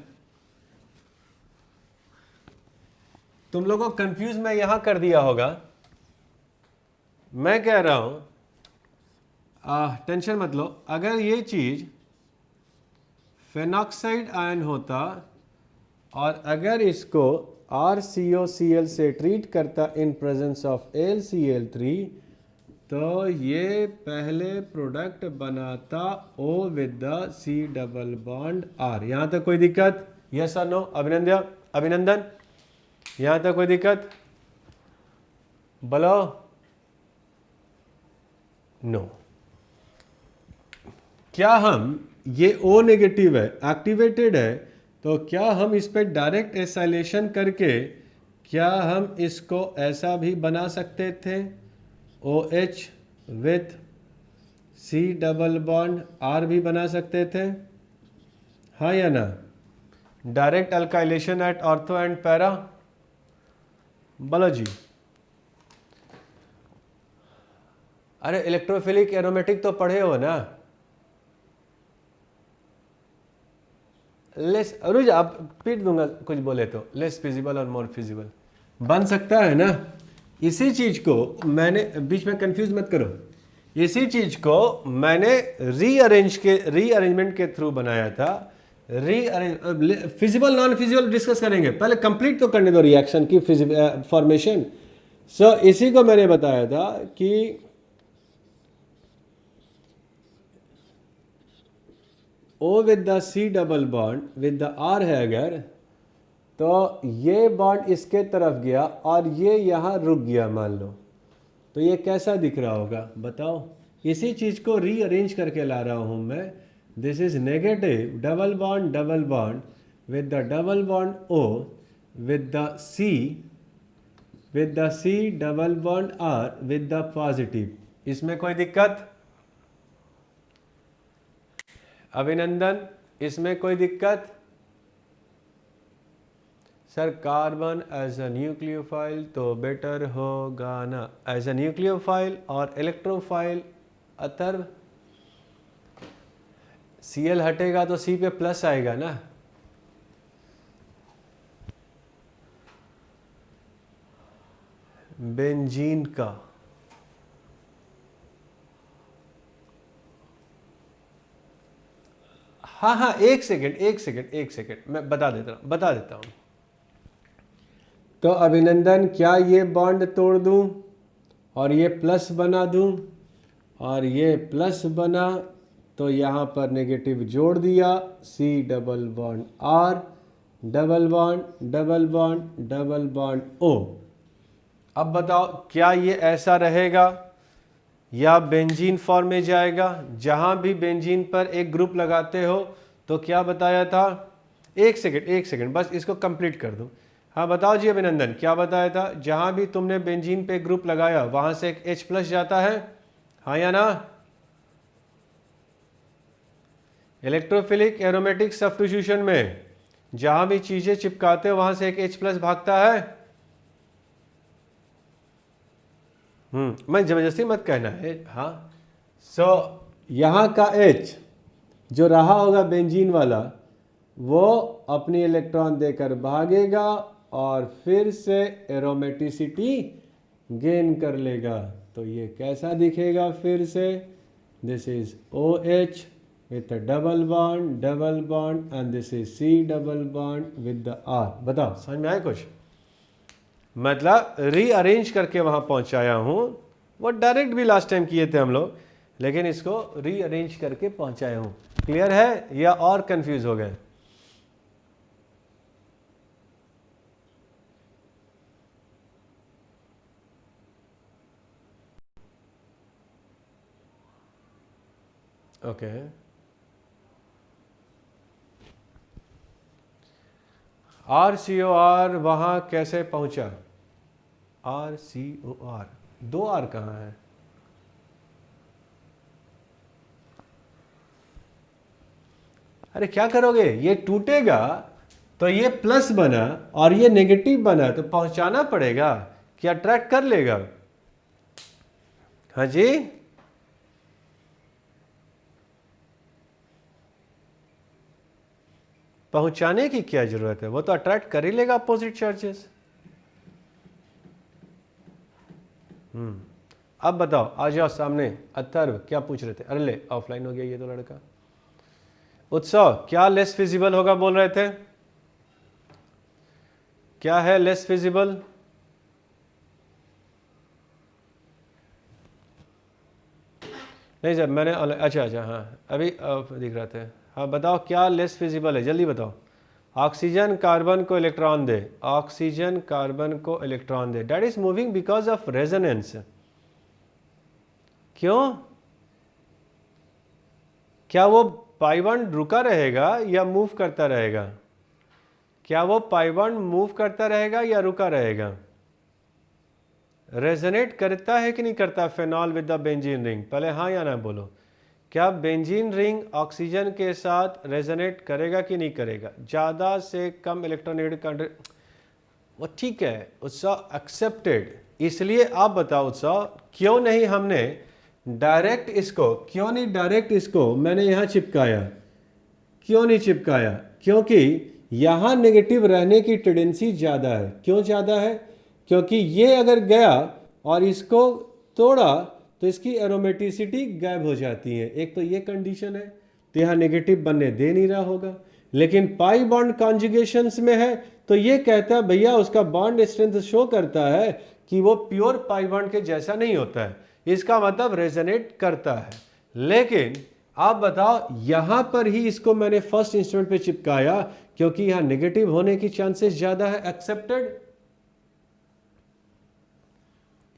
तुम लोगों को कंफ्यूज मैं यहां कर दिया होगा, मैं कह रहा हूं टेंशन मत लो। अगर ये चीज फेनॉक्साइड आयन होता और अगर इसको RCOCl से ट्रीट करता इन प्रेजेंस ऑफ AlCl3, तो ये पहले प्रोडक्ट बनाता O with the C double bond R। यहां तक कोई दिक्कत? यस और नो? अभिनंदन यहां तक कोई दिक्कत? बोलो नो। क्या हम, ये O नेगेटिव है, एक्टिवेटेड है, तो क्या हम इस पर डायरेक्ट एसाइलेशन करके क्या हम इसको ऐसा भी बना सकते थे, OH with C double bond R भी बना सकते थे, हाँ या ना? Direct alkylation at ortho and para, बोलो जी। अरे इलेक्ट्रोफिलिक एरोमेटिक तो पढ़े हो ना? लेस अरुज आप पीट दूंगा कुछ बोले तो, लेस फिजिबल और मोर फिजिबल बन सकता है ना। इसी चीज को मैंने, बीच में कंफ्यूज मत करो, इसी चीज को मैंने रीअरेंजमेंट के थ्रू बनाया था। फिजिबल नॉन फिजिबल डिस्कस करेंगे, पहले कंप्लीट तो करने दो रिएक्शन की फॉर्मेशन। सो इसी को मैंने बताया था कि O with the C double bond with the R है अगर, तो ये बॉन्ड इसके तरफ गया और ये यहाँ रुक गया मान लो, तो ये कैसा दिख रहा होगा बताओ? इसी चीज को रीअरेंज करके ला रहा हूं मैं। This is negative double bond with the double bond O with the C double bond R with the positive. इसमें कोई दिक्कत? अभिनंदन, इसमें कोई दिक्कत? Sir carbon as a nucleophile तो बेटर होगा ना, एज अ न्यूक्लियोफाइल और इलेक्ट्रोफाइल अथर्व। Cl हटेगा तो C पे प्लस आएगा ना। बेंजीन का हाँ, एक सेकेंड मैं बता देता हूँ। तो अभिनंदन, क्या ये बॉन्ड तोड़ दूं और ये प्लस बना दूं, और ये प्लस बना तो यहाँ पर नेगेटिव जोड़ दिया, C double bond R double bond O। अब बताओ क्या ये ऐसा रहेगा या बेंजीन फॉर्म में जाएगा? जहां भी बेंजीन पर एक ग्रुप लगाते हो तो क्या बताया था? एक सेकेंड बस इसको कंप्लीट कर दूं। हाँ बताओ जी अभिनंदन, क्या बताया था? जहां भी तुमने बेंजीन पे ग्रुप लगाया वहां से एक H प्लस जाता है, हाँ या ना? इलेक्ट्रोफिलिक एरोमेटिक सब्स्टिट्यूशन में जहां भी चीजें चिपकाते हो वहां से एक H प्लस भागता है। मैं जबरदस्ती मत कहना है, हाँ। सो यहाँ का H जो रहा होगा बेंजीन वाला, वो अपनी इलेक्ट्रॉन देकर भागेगा और फिर से एरोमेटिसिटी गेन कर लेगा। तो ये कैसा दिखेगा फिर से? This is OH with double bond and this is C double bond with the R। बताओ समझ में आया कुछ? मतलब रीअरेंज करके वहां पहुंचाया हूं। वो डायरेक्ट भी लास्ट टाइम किए थे हम लोग, लेकिन इसको रीअरेंज करके पहुंचाया हूं। क्लियर है या और कंफ्यूज हो गए? ओके RCOR वहां कैसे पहुंचा? RCOR, दो R कहाँ है? अरे क्या करोगे, ये टूटेगा तो ये प्लस बना और ये नेगेटिव बना, तो पहुंचाना पड़ेगा कि अट्रैक्ट कर लेगा? हाँ जी, पहुंचाने की क्या जरूरत है, वो तो अट्रैक्ट कर ही लेगा अपोजिट चार्जेस। अब बताओ, आ जाओ सामने। अथर्व क्या पूछ रहे थे? अरे ले ऑफलाइन हो गया ये तो लड़का। उत्सव, क्या लेस फिजिबल होगा बोल रहे थे? क्या है लेस फिजिबल? नहीं सर मैंने अच्छा हाँ अभी दिख रहा था। हाँ बताओ क्या लेस फिजिबल है, जल्दी बताओ। ऑक्सीजन कार्बन को इलेक्ट्रॉन दे, ऑक्सीजन कार्बन को electron they, that is moving because of resonance. क्यों? क्या वो पाई बॉन्ड रुका रहेगा या मूव करता रहेगा? क्या वो पाई बॉन्ड मूव करता रहेगा या रुका रहेगा? रेजोनेट करता है कि नहीं करता phenol with the benzene ring? पहले हाँ या ना बोलो। क्या बेंजीन रिंग ऑक्सीजन के साथ रेजोनेट करेगा कि नहीं करेगा? ज़्यादा से कम इलेक्ट्रोनेगेटिव कंट्री, वो ठीक है, उत्साह एक्सेप्टेड। इसलिए आप बताओ उत्साह, क्यों नहीं हमने डायरेक्ट इसको मैंने यहाँ चिपकाया? क्यों नहीं चिपकाया? क्योंकि यहाँ नेगेटिव रहने की टेंडेंसी ज़्यादा है। क्यों ज़्यादा है? क्योंकि ये अगर गया और इसको तोड़ा तो इसकी एरोमेटिसिटी गायब हो जाती है। एक तो ये कंडीशन है, तो यहाँ नेगेटिव बनने दे नहीं रहा होगा। लेकिन पाई बॉन्ड कॉन्जुगेशंस में है तो ये कहता है भैया उसका बॉन्ड स्ट्रेंथ शो करता है कि वो प्योर पाई बॉन्ड के जैसा नहीं होता है, इसका मतलब रेजोनेट करता है। लेकिन आप बताओ, यहां पर ही इसको मैंने फर्स्ट इंस्टेंट पे चिपकाया क्योंकि यहां नेगेटिव होने की चांसेस ज्यादा है। एक्सेप्टेड?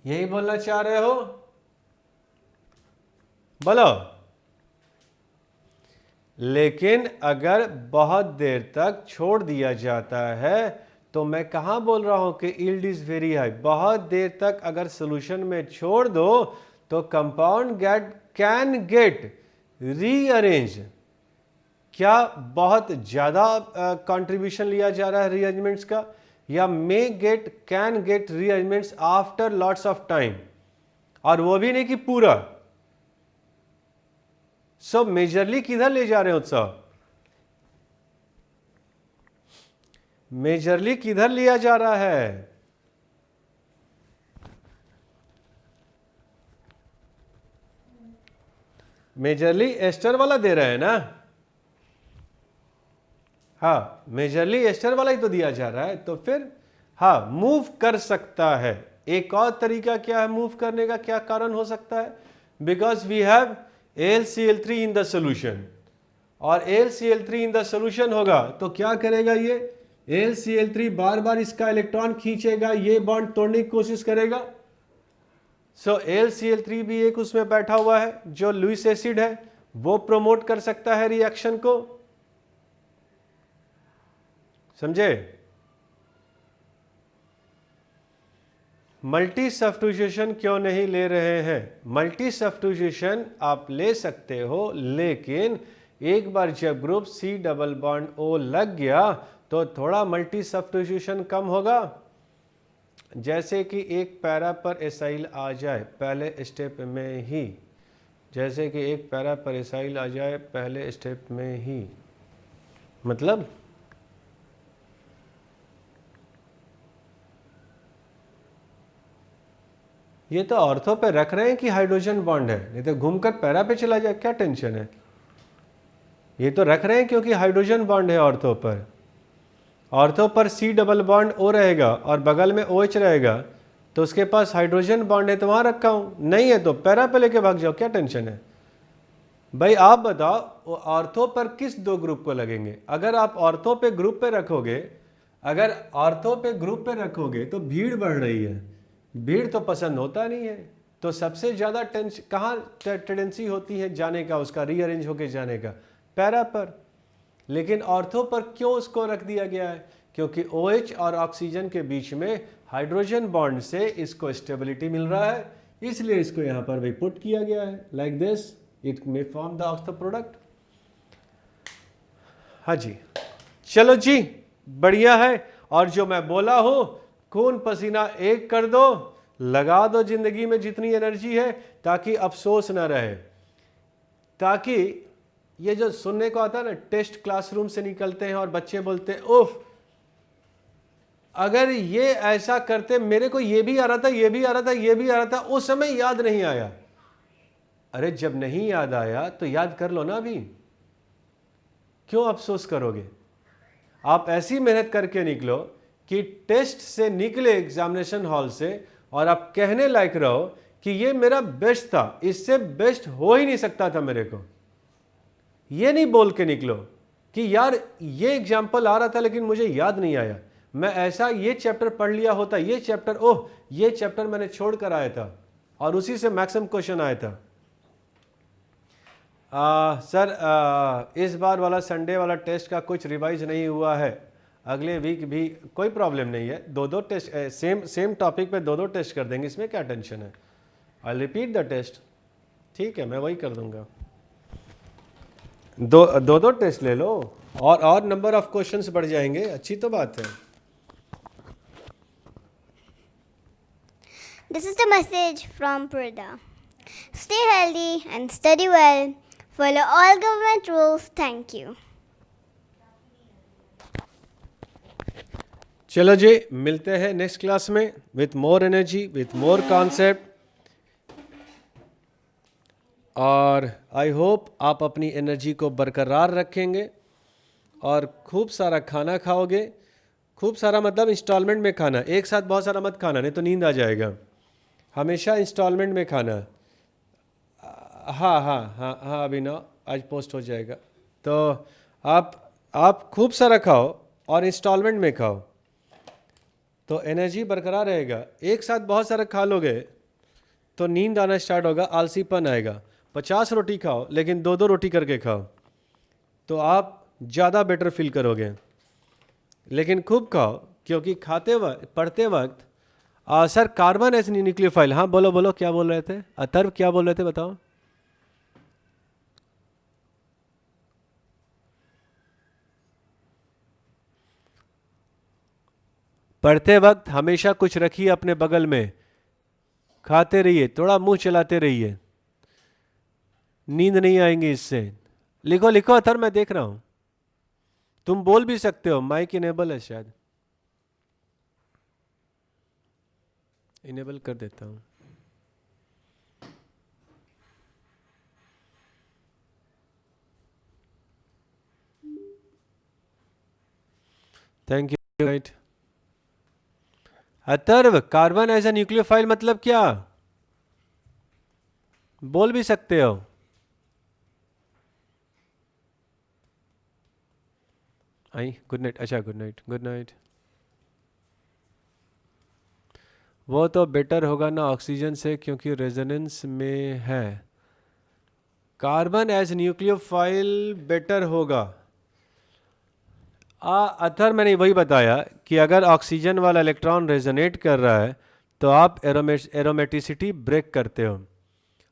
यही बोलना चाह रहे हो? बोलो। लेकिन अगर बहुत देर तक छोड़ दिया जाता है तो मैं कहां बोल रहा हूं कि यील्ड इज वेरी हाई। बहुत देर तक अगर सोल्यूशन में छोड़ दो तो कंपाउंड कैन गेट रीअरेंज। क्या बहुत ज्यादा कंट्रीब्यूशन लिया जा रहा है रीअरेंजमेंट्स का, या can get rearrangements after lots of time, और वो भी नहीं कि पूरा। सब मेजरली किधर ले जा रहे हो उत्सव? मेजरली किधर लिया जा रहा है? मेजरली एस्टर वाला दे रहे हैं ना? हाँ, मेजरली एस्टर वाला ही तो दिया जा रहा है। तो फिर हाँ, मूव कर सकता है। एक और तरीका क्या है मूव करने का? क्या कारण हो सकता है? Because we have AlCl3 in the solution, और AlCl3 इन द सोल्यूशन होगा तो क्या करेगा ये? AlCl3 बार बार इसका इलेक्ट्रॉन खींचेगा, ये बॉन्ड तोड़ने की कोशिश करेगा। सो AlCl3 भी एक उसमें बैठा हुआ है जो लुईस एसिड है, वो प्रमोट कर सकता है रिएक्शन को। समझे? मल्टी सब्स्टिट्यूशन क्यों नहीं ले रहे हैं? मल्टी सब्स्टिट्यूशन आप ले सकते हो, लेकिन एक बार जब group C double bond O लग गया तो थोड़ा मल्टी सब्स्टिट्यूशन कम होगा। जैसे कि एक पैरा पर एसाइल आ जाए पहले स्टेप में ही, जैसे कि एक पैरा पर एसाइल आ जाए पहले स्टेप में ही, मतलब ये तो ऑर्थो पे रख रहे हैं कि हाइड्रोजन बॉन्ड है, नहीं तो घूमकर पैरा पे चला जाए, क्या टेंशन है? ये तो रख रहे हैं क्योंकि हाइड्रोजन बॉन्ड है ऑर्थो पर। ऑर्थो पर C डबल बॉन्ड O रहेगा और बगल में OH रहेगा, तो उसके पास हाइड्रोजन बॉन्ड है तो वहां रखा हूं। नहीं है तो पैरा पे लेके भाग जाओ, क्या टेंशन है भाई? आप बताओ ऑर्थो पर किस दो ग्रुप को लगेंगे? अगर आप ऑर्थो पे ग्रुप पे रखोगे, अगर ऑर्थो पे ग्रुप पे रखोगे तो भीड़ बढ़ रही है, भीड़ तो पसंद होता नहीं है। तो सबसे ज़्यादा कहाँ टेंडेंसी होती है जाने का, उसका रीअरेंज होके जाने का? पैरा पर। लेकिन ऑर्थो पर क्यों उसको रख दिया गया है? क्योंकि OH और ऑक्सीजन के बीच में हाइड्रोजन बॉन्ड से इसको स्टेबिलिटी मिल रहा है, इसलिए इसको यहाँ पर भी पुट किया गया है। Like this it may form the ortho product. हाँ जी, चलो जी, बढ़िया है। और जो मैं बोला हूं, खून पसीना एक कर दो, लगा दो जिंदगी में जितनी एनर्जी है, ताकि अफसोस ना रहे। ताकि ये जो सुनने को आता है ना, टेस्ट क्लासरूम से निकलते हैं और बच्चे बोलते हैं उफ, अगर ये ऐसा करते, मेरे को ये भी आ रहा था, ये भी आ रहा था, ये भी आ रहा था, उस समय याद नहीं आया। अरे जब नहीं याद आया तो याद कर लो ना अभी, क्यों अफसोस करोगे? आप ऐसी मेहनत करके निकलो कि टेस्ट से निकले एग्जामिनेशन हॉल से और आप कहने लायक रहो कि ये मेरा बेस्ट था, इससे बेस्ट हो ही नहीं सकता था मेरे को। ये नहीं बोल के निकलो कि यार ये एग्जाम्पल आ रहा था लेकिन मुझे याद नहीं आया, मैं ऐसा ये चैप्टर पढ़ लिया होता, ये चैप्टर, ओह ये चैप्टर मैंने छोड़ कर आया था और उसी से मैक्सिमम क्वेश्चन आया था। सर इस बार वाला संडे वाला टेस्ट का कुछ रिवाइज नहीं हुआ है। अगले वीक भी कोई प्रॉब्लम नहीं है, दो दो टेस्ट सेम टॉपिक पे दो दो टेस्ट कर देंगे, इसमें क्या टेंशन है। आई रिपीट द टेस्ट, ठीक है, मैं वही कर दूंगा। दो टेस्ट ले लो और नंबर ऑफ क्वेश्चंस बढ़ जाएंगे, अच्छी तो बात है। This is the message from Purda. Stay healthy and study well. Follow all government rules. Thank you. चलो जी, मिलते हैं नेक्स्ट क्लास में with more energy, with more concept, और आई होप आप अपनी एनर्जी को बरकरार रखेंगे और खूब सारा खाना खाओगे। खूब सारा मतलब इंस्टॉलमेंट में खाना, एक साथ बहुत सारा मत खाना, नहीं तो नींद आ जाएगा। हमेशा इंस्टॉलमेंट में खाना। हाँ हाँ हाँ हाँ, अभी ना आज पोस्ट हो जाएगा। तो आप खूब सारा खाओ और इंस्टॉलमेंट में खाओ, तो एनर्जी बरकरार रहेगा। एक साथ बहुत सारा खा लोगे तो नींद आना स्टार्ट होगा, आलसीपन आएगा। 50 रोटी खाओ लेकिन दो दो रोटी करके खाओ, तो आप ज़्यादा बेटर फील करोगे। लेकिन खूब खाओ, क्योंकि खाते वक्त पढ़ते वक्त सर कार्बन एज न्यूक्लियोफाइल, हाँ बोलो बोलो, क्या बोल रहे थे अथर्व, क्या बोल रहे थे बताओ। पढ़ते वक्त हमेशा कुछ रखिए अपने बगल में, खाते रहिए, थोड़ा मुंह चलाते रहिए, नींद नहीं आएंगी इससे। लिखो लिखो अथर्व, मैं देख रहा हूं, तुम बोल भी सकते हो, माइक इनेबल है शायद, इनेबल कर देता हूं। Thank you. Right Atharva, carbon as a nucleophile मतलब क्या, बोल भी सकते हो। आई गुड नाइट, अच्छा गुड नाइट, गुड नाइट। वो तो बेटर होगा ना ऑक्सीजन से, क्योंकि रेजोनेंस में है। कार्बन एज न्यूक्लियोफाइल बेटर होगा। अथर मैंने वही बताया कि अगर ऑक्सीजन वाला इलेक्ट्रॉन रेजोनेट कर रहा है तो आप एरोमेटिसिटी ब्रेक करते हो,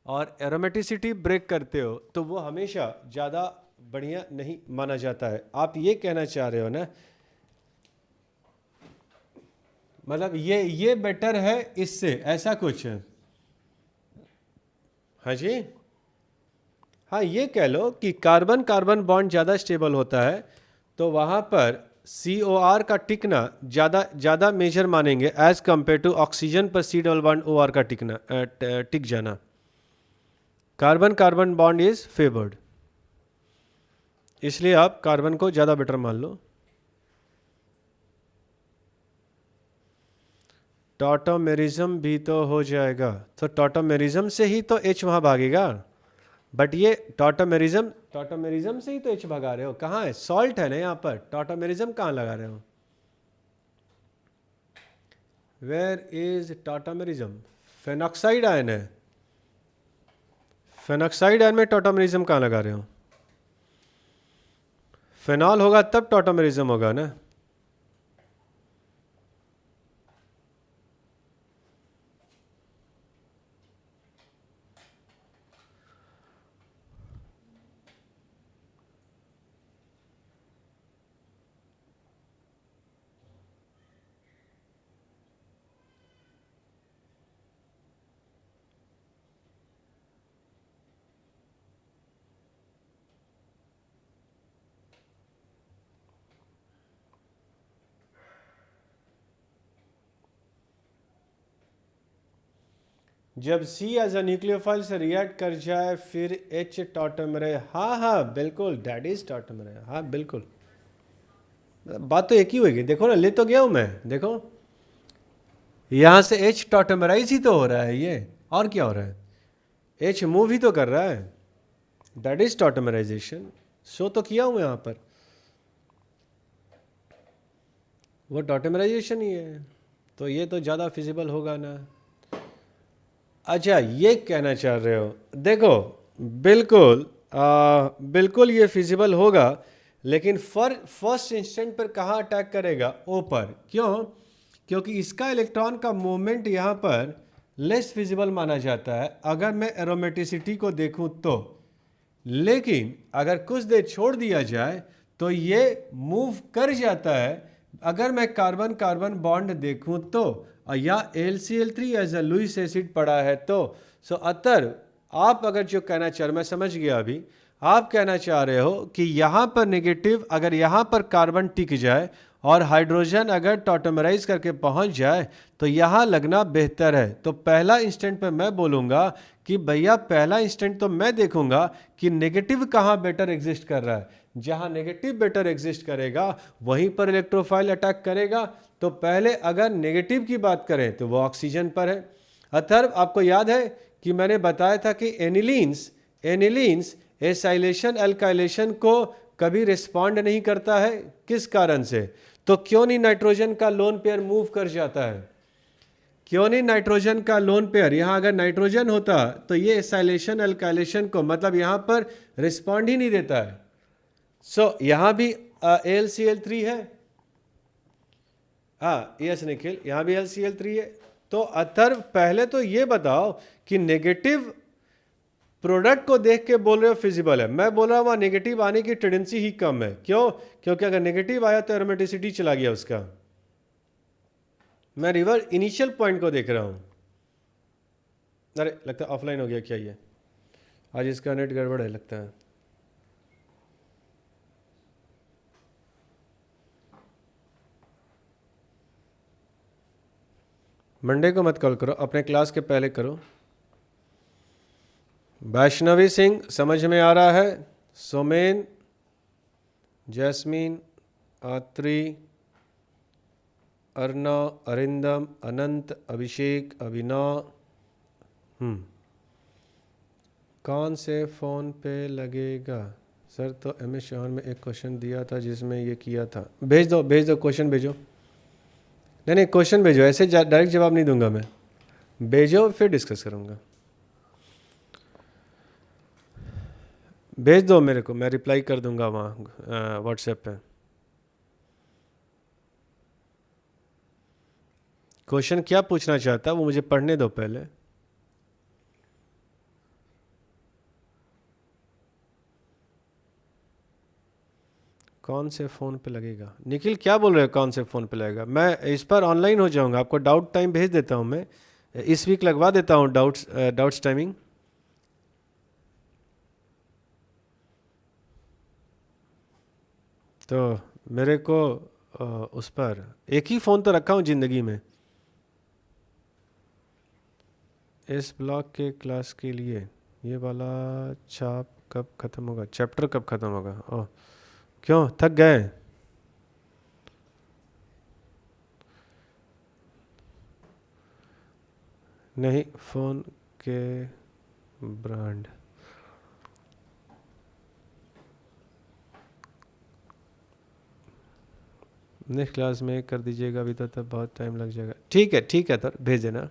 और एरोमेटिसिटी ब्रेक करते हो तो वो हमेशा ज़्यादा बढ़िया नहीं माना जाता है। आप ये कहना चाह रहे हो ना, मतलब ये बेटर है इससे, ऐसा कुछ है। हाँ जी, हाँ ये कह लो कि कार्बन कार्बन बॉन्ड ज़्यादा स्टेबल होता है, तो वहाँ पर COR का टिकना ज़्यादा मेजर मानेंगे एज कंपेयर टू ऑक्सीजन पर C डबल बॉन्ड OR का टिक जाना। Carbon carbon bond is favoured, इसलिए आप कार्बन को ज़्यादा बेटर मान लो। टॉटोमेरिज्म भी तो हो जाएगा, तो टॉटोमेरिज्म से ही तो H वहाँ भागेगा। बट ये टॉटोमेरिज्म से ही तो H भगा रहे हो, कहाँ है, सॉल्ट है ना यहाँ पर, टॉटोमेरिज्म कहाँ लगा रहे हो। Where is tautomerism, phenoxide ion है, फेनॉक्साइड आयन में टॉटोमेरिज्म कहाँ लगा रहे हो। फेनॉल होगा तब टॉटोमेरिज्म होगा ना। जब C एज अ न्यूक्लियोफाइल से रिएक्ट कर जाए फिर H टॉटोमेरे, हाँ हाँ बिल्कुल, डैट इज टॉटोमेरे, हाँ बिल्कुल, बात तो एक ही होगी। देखो ना, ले तो गया हूँ मैं, देखो यहाँ से H टॉटोमेराइज ही तो हो रहा है ये, और क्या हो रहा है, H मूव ही तो कर रहा है, दैट इज टॉटोमेराइजेशन। शो तो किया हूँ यहाँ पर, वो टॉटोमेराइजेशन ही है, तो ये तो ज़्यादा फिजिबल होगा ना। अच्छा ये कहना चाह रहे हो, देखो बिल्कुल बिल्कुल ये फिजिबल होगा, लेकिन फर्स्ट इंस्टेंट पर कहाँ अटैक करेगा? ओ पर। क्यों? क्योंकि इसका इलेक्ट्रॉन का मूवमेंट यहाँ पर लेस विजिबल माना जाता है अगर मैं एरोमेटिसिटी को देखूं तो। लेकिन अगर कुछ देर छोड़ दिया जाए तो ये मूव कर जाता है अगर मैं कार्बन कार्बन बॉन्ड देखूं तो, या LCl3 as a Lewis acid पड़ा है तो। सो अतर आप अगर जो कहना चाह रहे, मैं समझ गया अभी, आप कहना चाह रहे हो कि यहाँ पर नेगेटिव, अगर यहाँ पर कार्बन टिक जाए और हाइड्रोजन अगर टॉटमराइज करके पहुंच जाए तो यहाँ लगना बेहतर है। तो पहला इंस्टेंट पे मैं बोलूँगा कि भैया पहला इंस्टेंट तो मैं देखूंगा कि नेगेटिव कहाँ बेटर एग्जिस्ट कर रहा है। जहाँ नेगेटिव बेटर एग्जिस्ट करेगा वहीं पर इलेक्ट्रोफाइल अटैक करेगा। तो पहले अगर नेगेटिव की बात करें तो वो ऑक्सीजन पर है। अथर्व, आपको याद है कि मैंने बताया था कि एनिलीन्स एसाइलेशन अल्काइलेशन को कभी रिस्पॉन्ड नहीं करता है। किस कारण से? तो क्यों नहीं नाइट्रोजन का लोन पेयर मूव कर जाता है? क्यों नहीं नाइट्रोजन का लोन पेयर? यहाँ अगर नाइट्रोजन होता तो ये एसाइलेशन अल्काइलेशन को, मतलब यहाँ पर रिस्पॉन्ड ही नहीं देता है। सो यहाँ भी AlCl3 है। हाँ यस निखिल, यहाँ भी LCl3 है। तो अथर्व पहले तो ये बताओ कि नेगेटिव प्रोडक्ट को देख के बोल रहे हो फिजिबल है। मैं बोल रहा हूँ वहाँ नेगेटिव आने की टेंडेंसी ही कम है। क्यों? क्योंकि अगर नेगेटिव आया तो एरोमेटिसिटी चला गया उसका। मैं रिवर इनिशियल पॉइंट को देख रहा हूँ। अरे लगता है ऑफलाइन हो गया क्या ये? आज इसका नेट गड़बड़ है लगता है। मंडे को मत कॉल करो, अपने क्लास के पहले करो। वैष्णवी सिंह समझ में आ रहा है? सोमेन, जैस्मीन, आत्री, अर्णव, अरिंदम, अनंत, अभिषेक, अभिनव। कौन से फ़ोन पे लगेगा सर? तो MS चौहान में एक क्वेश्चन दिया था जिसमें ये किया था। भेज दो क्वेश्चन भेजो। नहीं क्वेश्चन भेजो, ऐसे डायरेक्ट जवाब नहीं दूंगा मैं। भेजो फिर डिस्कस करूंगा। भेज दो मेरे को, मैं रिप्लाई कर दूंगा वहाँ व्हाट्सएप पे। क्वेश्चन क्या पूछना चाहता वो मुझे पढ़ने दो पहले। कौन से फ़ोन पे लगेगा? निखिल क्या बोल रहे हो कौन से फ़ोन पे लगेगा? मैं इस पर ऑनलाइन हो जाऊंगा, आपको डाउट टाइम भेज देता हूँ। मैं इस वीक लगवा देता हूँ डाउट्स टाइमिंग। तो मेरे को उस पर एक ही फ़ोन तो रखा हूँ ज़िंदगी में। इस ब्लॉक के क्लास के लिए ये वाला छाप कब ख़त्म होगा? चैप्टर कब ख़त्म होगा? ओह क्यों थक गए? नहीं, फ़ोन के ब्रांड नेक्स्ट क्लास में कर दीजिएगा, अभी तो तब बहुत टाइम लग जाएगा। ठीक है तो भेज देना।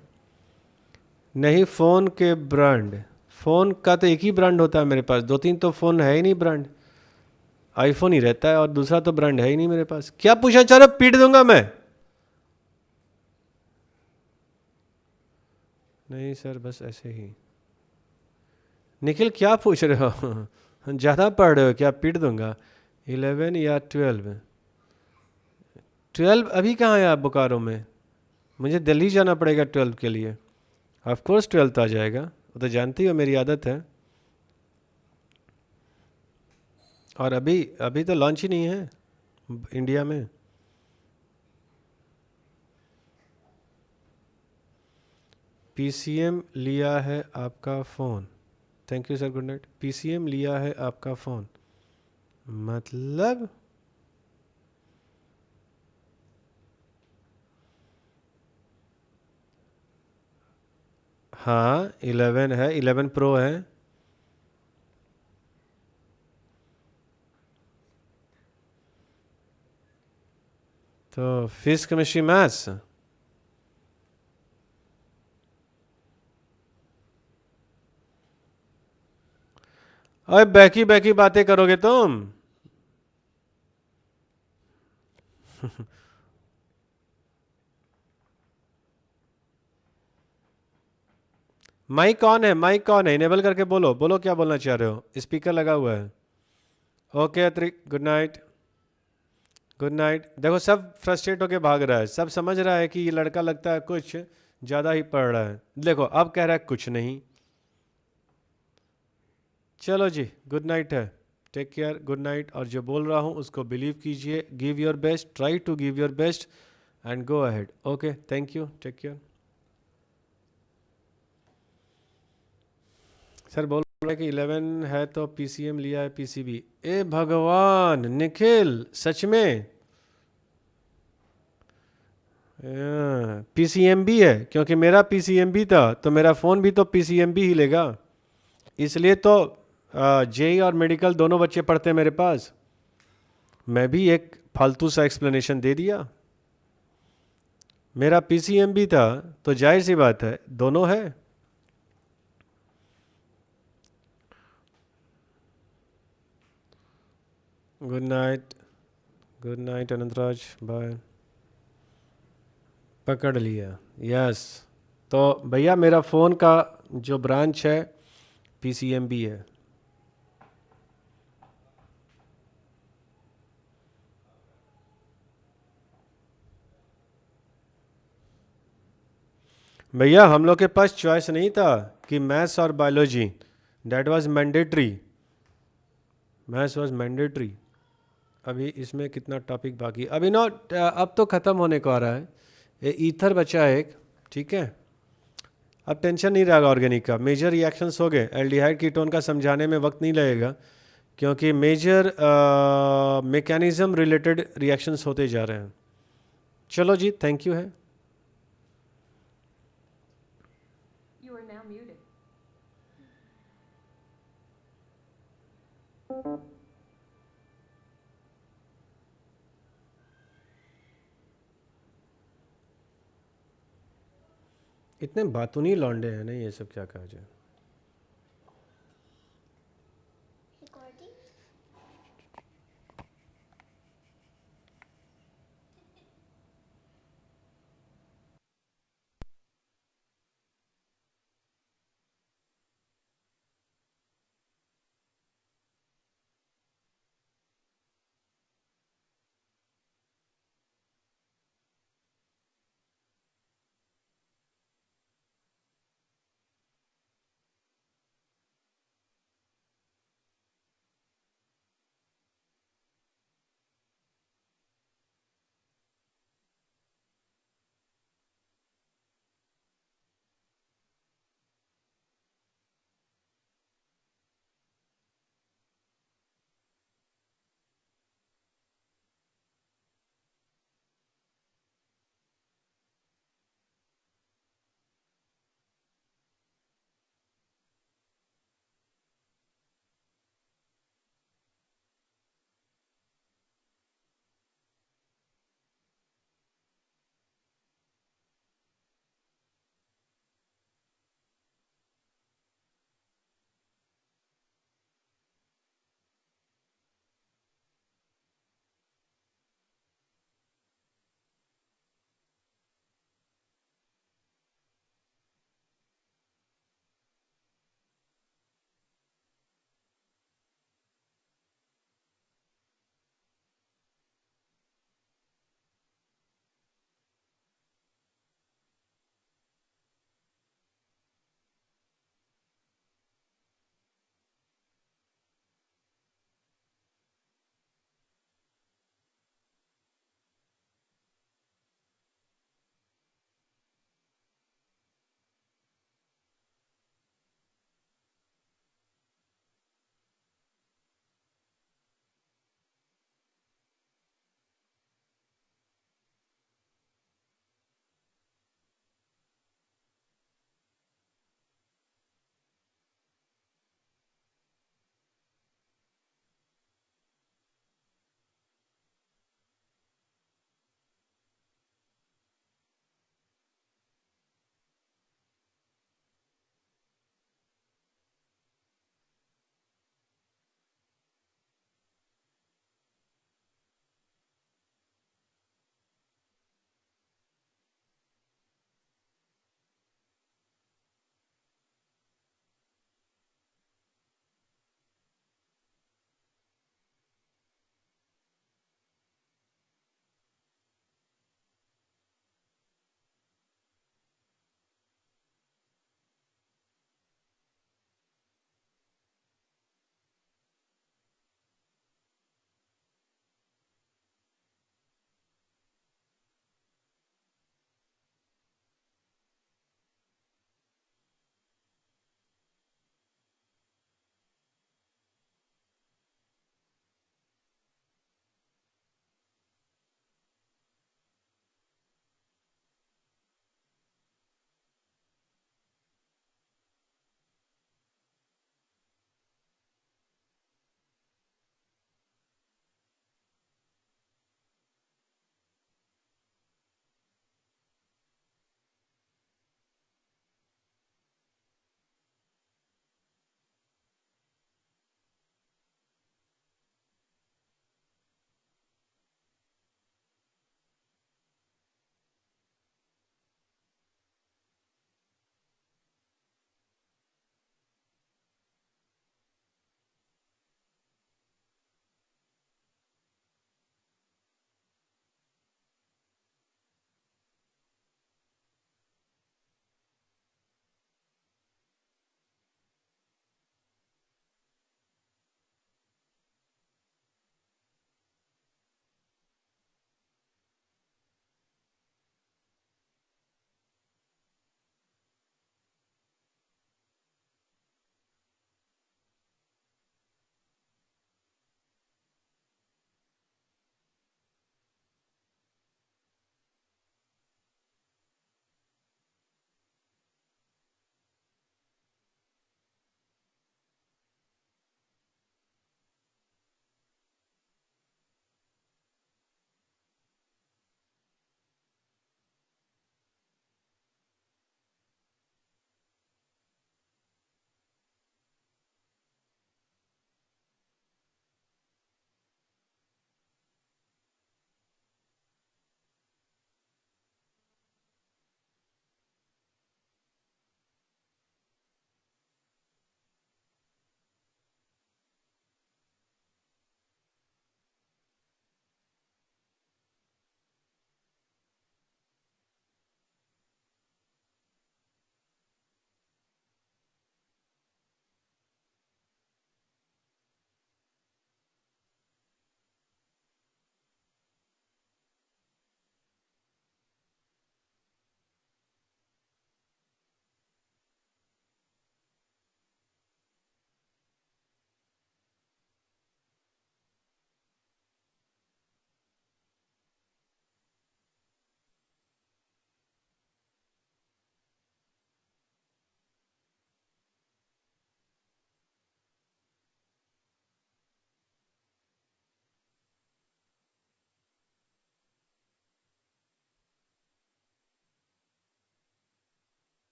नहीं, फ़ोन के ब्रांड, फ़ोन का तो एक ही ब्रांड होता है मेरे पास, 2-3 तो फ़ोन है ही नहीं ब्रांड। आईफोन ही रहता है और दूसरा तो ब्रांड है ही नहीं मेरे पास। क्या पूछा चाह रहे हो? पीट दूंगा मैं। नहीं सर बस ऐसे ही। निखिल क्या पूछ रहे हो? ज़्यादा पढ़ रहे हो क्या? पीट दूंगा। 11 या 12? 12 अभी कहाँ है आप बोकारो में? मुझे दिल्ली जाना पड़ेगा 12 के लिए। ऑफ कोर्स 12 आ जाएगा, वो तो जानती हो मेरी आदत है। और अभी तो लॉन्च ही नहीं है इंडिया में। PCM लिया है आपका phone. Thank you sir, good night. PCM लिया है आपका फ़ोन मतलब? हाँ 11 है, 11 प्रो है। तो फिजिक्स केमिस्ट्री मैथ्स। अरे बैकी बैकी बातें करोगे तुम। माइक कौन है, माइक कौन है, इनेबल करके बोलो, बोलो क्या बोलना चाह रहे हो, स्पीकर लगा हुआ है। Okay Atrik, good night, good night. देखो सब फ्रस्ट्रेट होके भाग रहा है, सब समझ रहा है कि ये लड़का लगता है कुछ ज़्यादा ही पढ़ रहा है। देखो अब कह रहा है कुछ नहीं। चलो जी, गुड नाइट है, टेक केयर, गुड नाइट। और जो बोल रहा हूँ उसको बिलीव कीजिए, give your best, try to give your best and go ahead. Okay, thank you, take care. Sir बोल रहे हैं कि 11 है तो पीसीएम लिया है पीसीबी। ए भगवान निखिल, सच में पीसीएमबी है, क्योंकि मेरा पीसीएमबी था तो मेरा फ़ोन भी तो पीसीएमबी ही लेगा, इसलिए तो जेई और मेडिकल दोनों बच्चे पढ़ते हैं मेरे पास। मैं भी एक फालतू सा एक्सप्लेनेशन दे दिया। मेरा पीसीएमबी था तो जाहिर सी बात है दोनों है। Good night, good night Anantraj, bye. पकड़ लिया, यस। तो भैया मेरा फ़ोन का जो ब्रांच है पीसीएमबी है। भैया हम लोग के पास चॉइस नहीं था कि मैथ्स और biology, that was mandatory, maths was mandatory. अभी इसमें कितना टॉपिक बाकी, अभी नो अब तो ख़त्म होने को आ रहा है। ये ईथर बचा है एक, ठीक है। अब टेंशन नहीं रहेगा ऑर्गेनिक का, मेजर रिएक्शंस हो गए। एल्डिहाइड कीटोन का समझाने में वक्त नहीं लगेगा, क्योंकि मेजर मैकेनिज्म रिलेटेड रिएक्शंस होते जा रहे हैं। चलो जी, थैंक यू है। You are now muted. इतने बातूनी लौंडे हैं ना ये सब, क्या कहा जाए।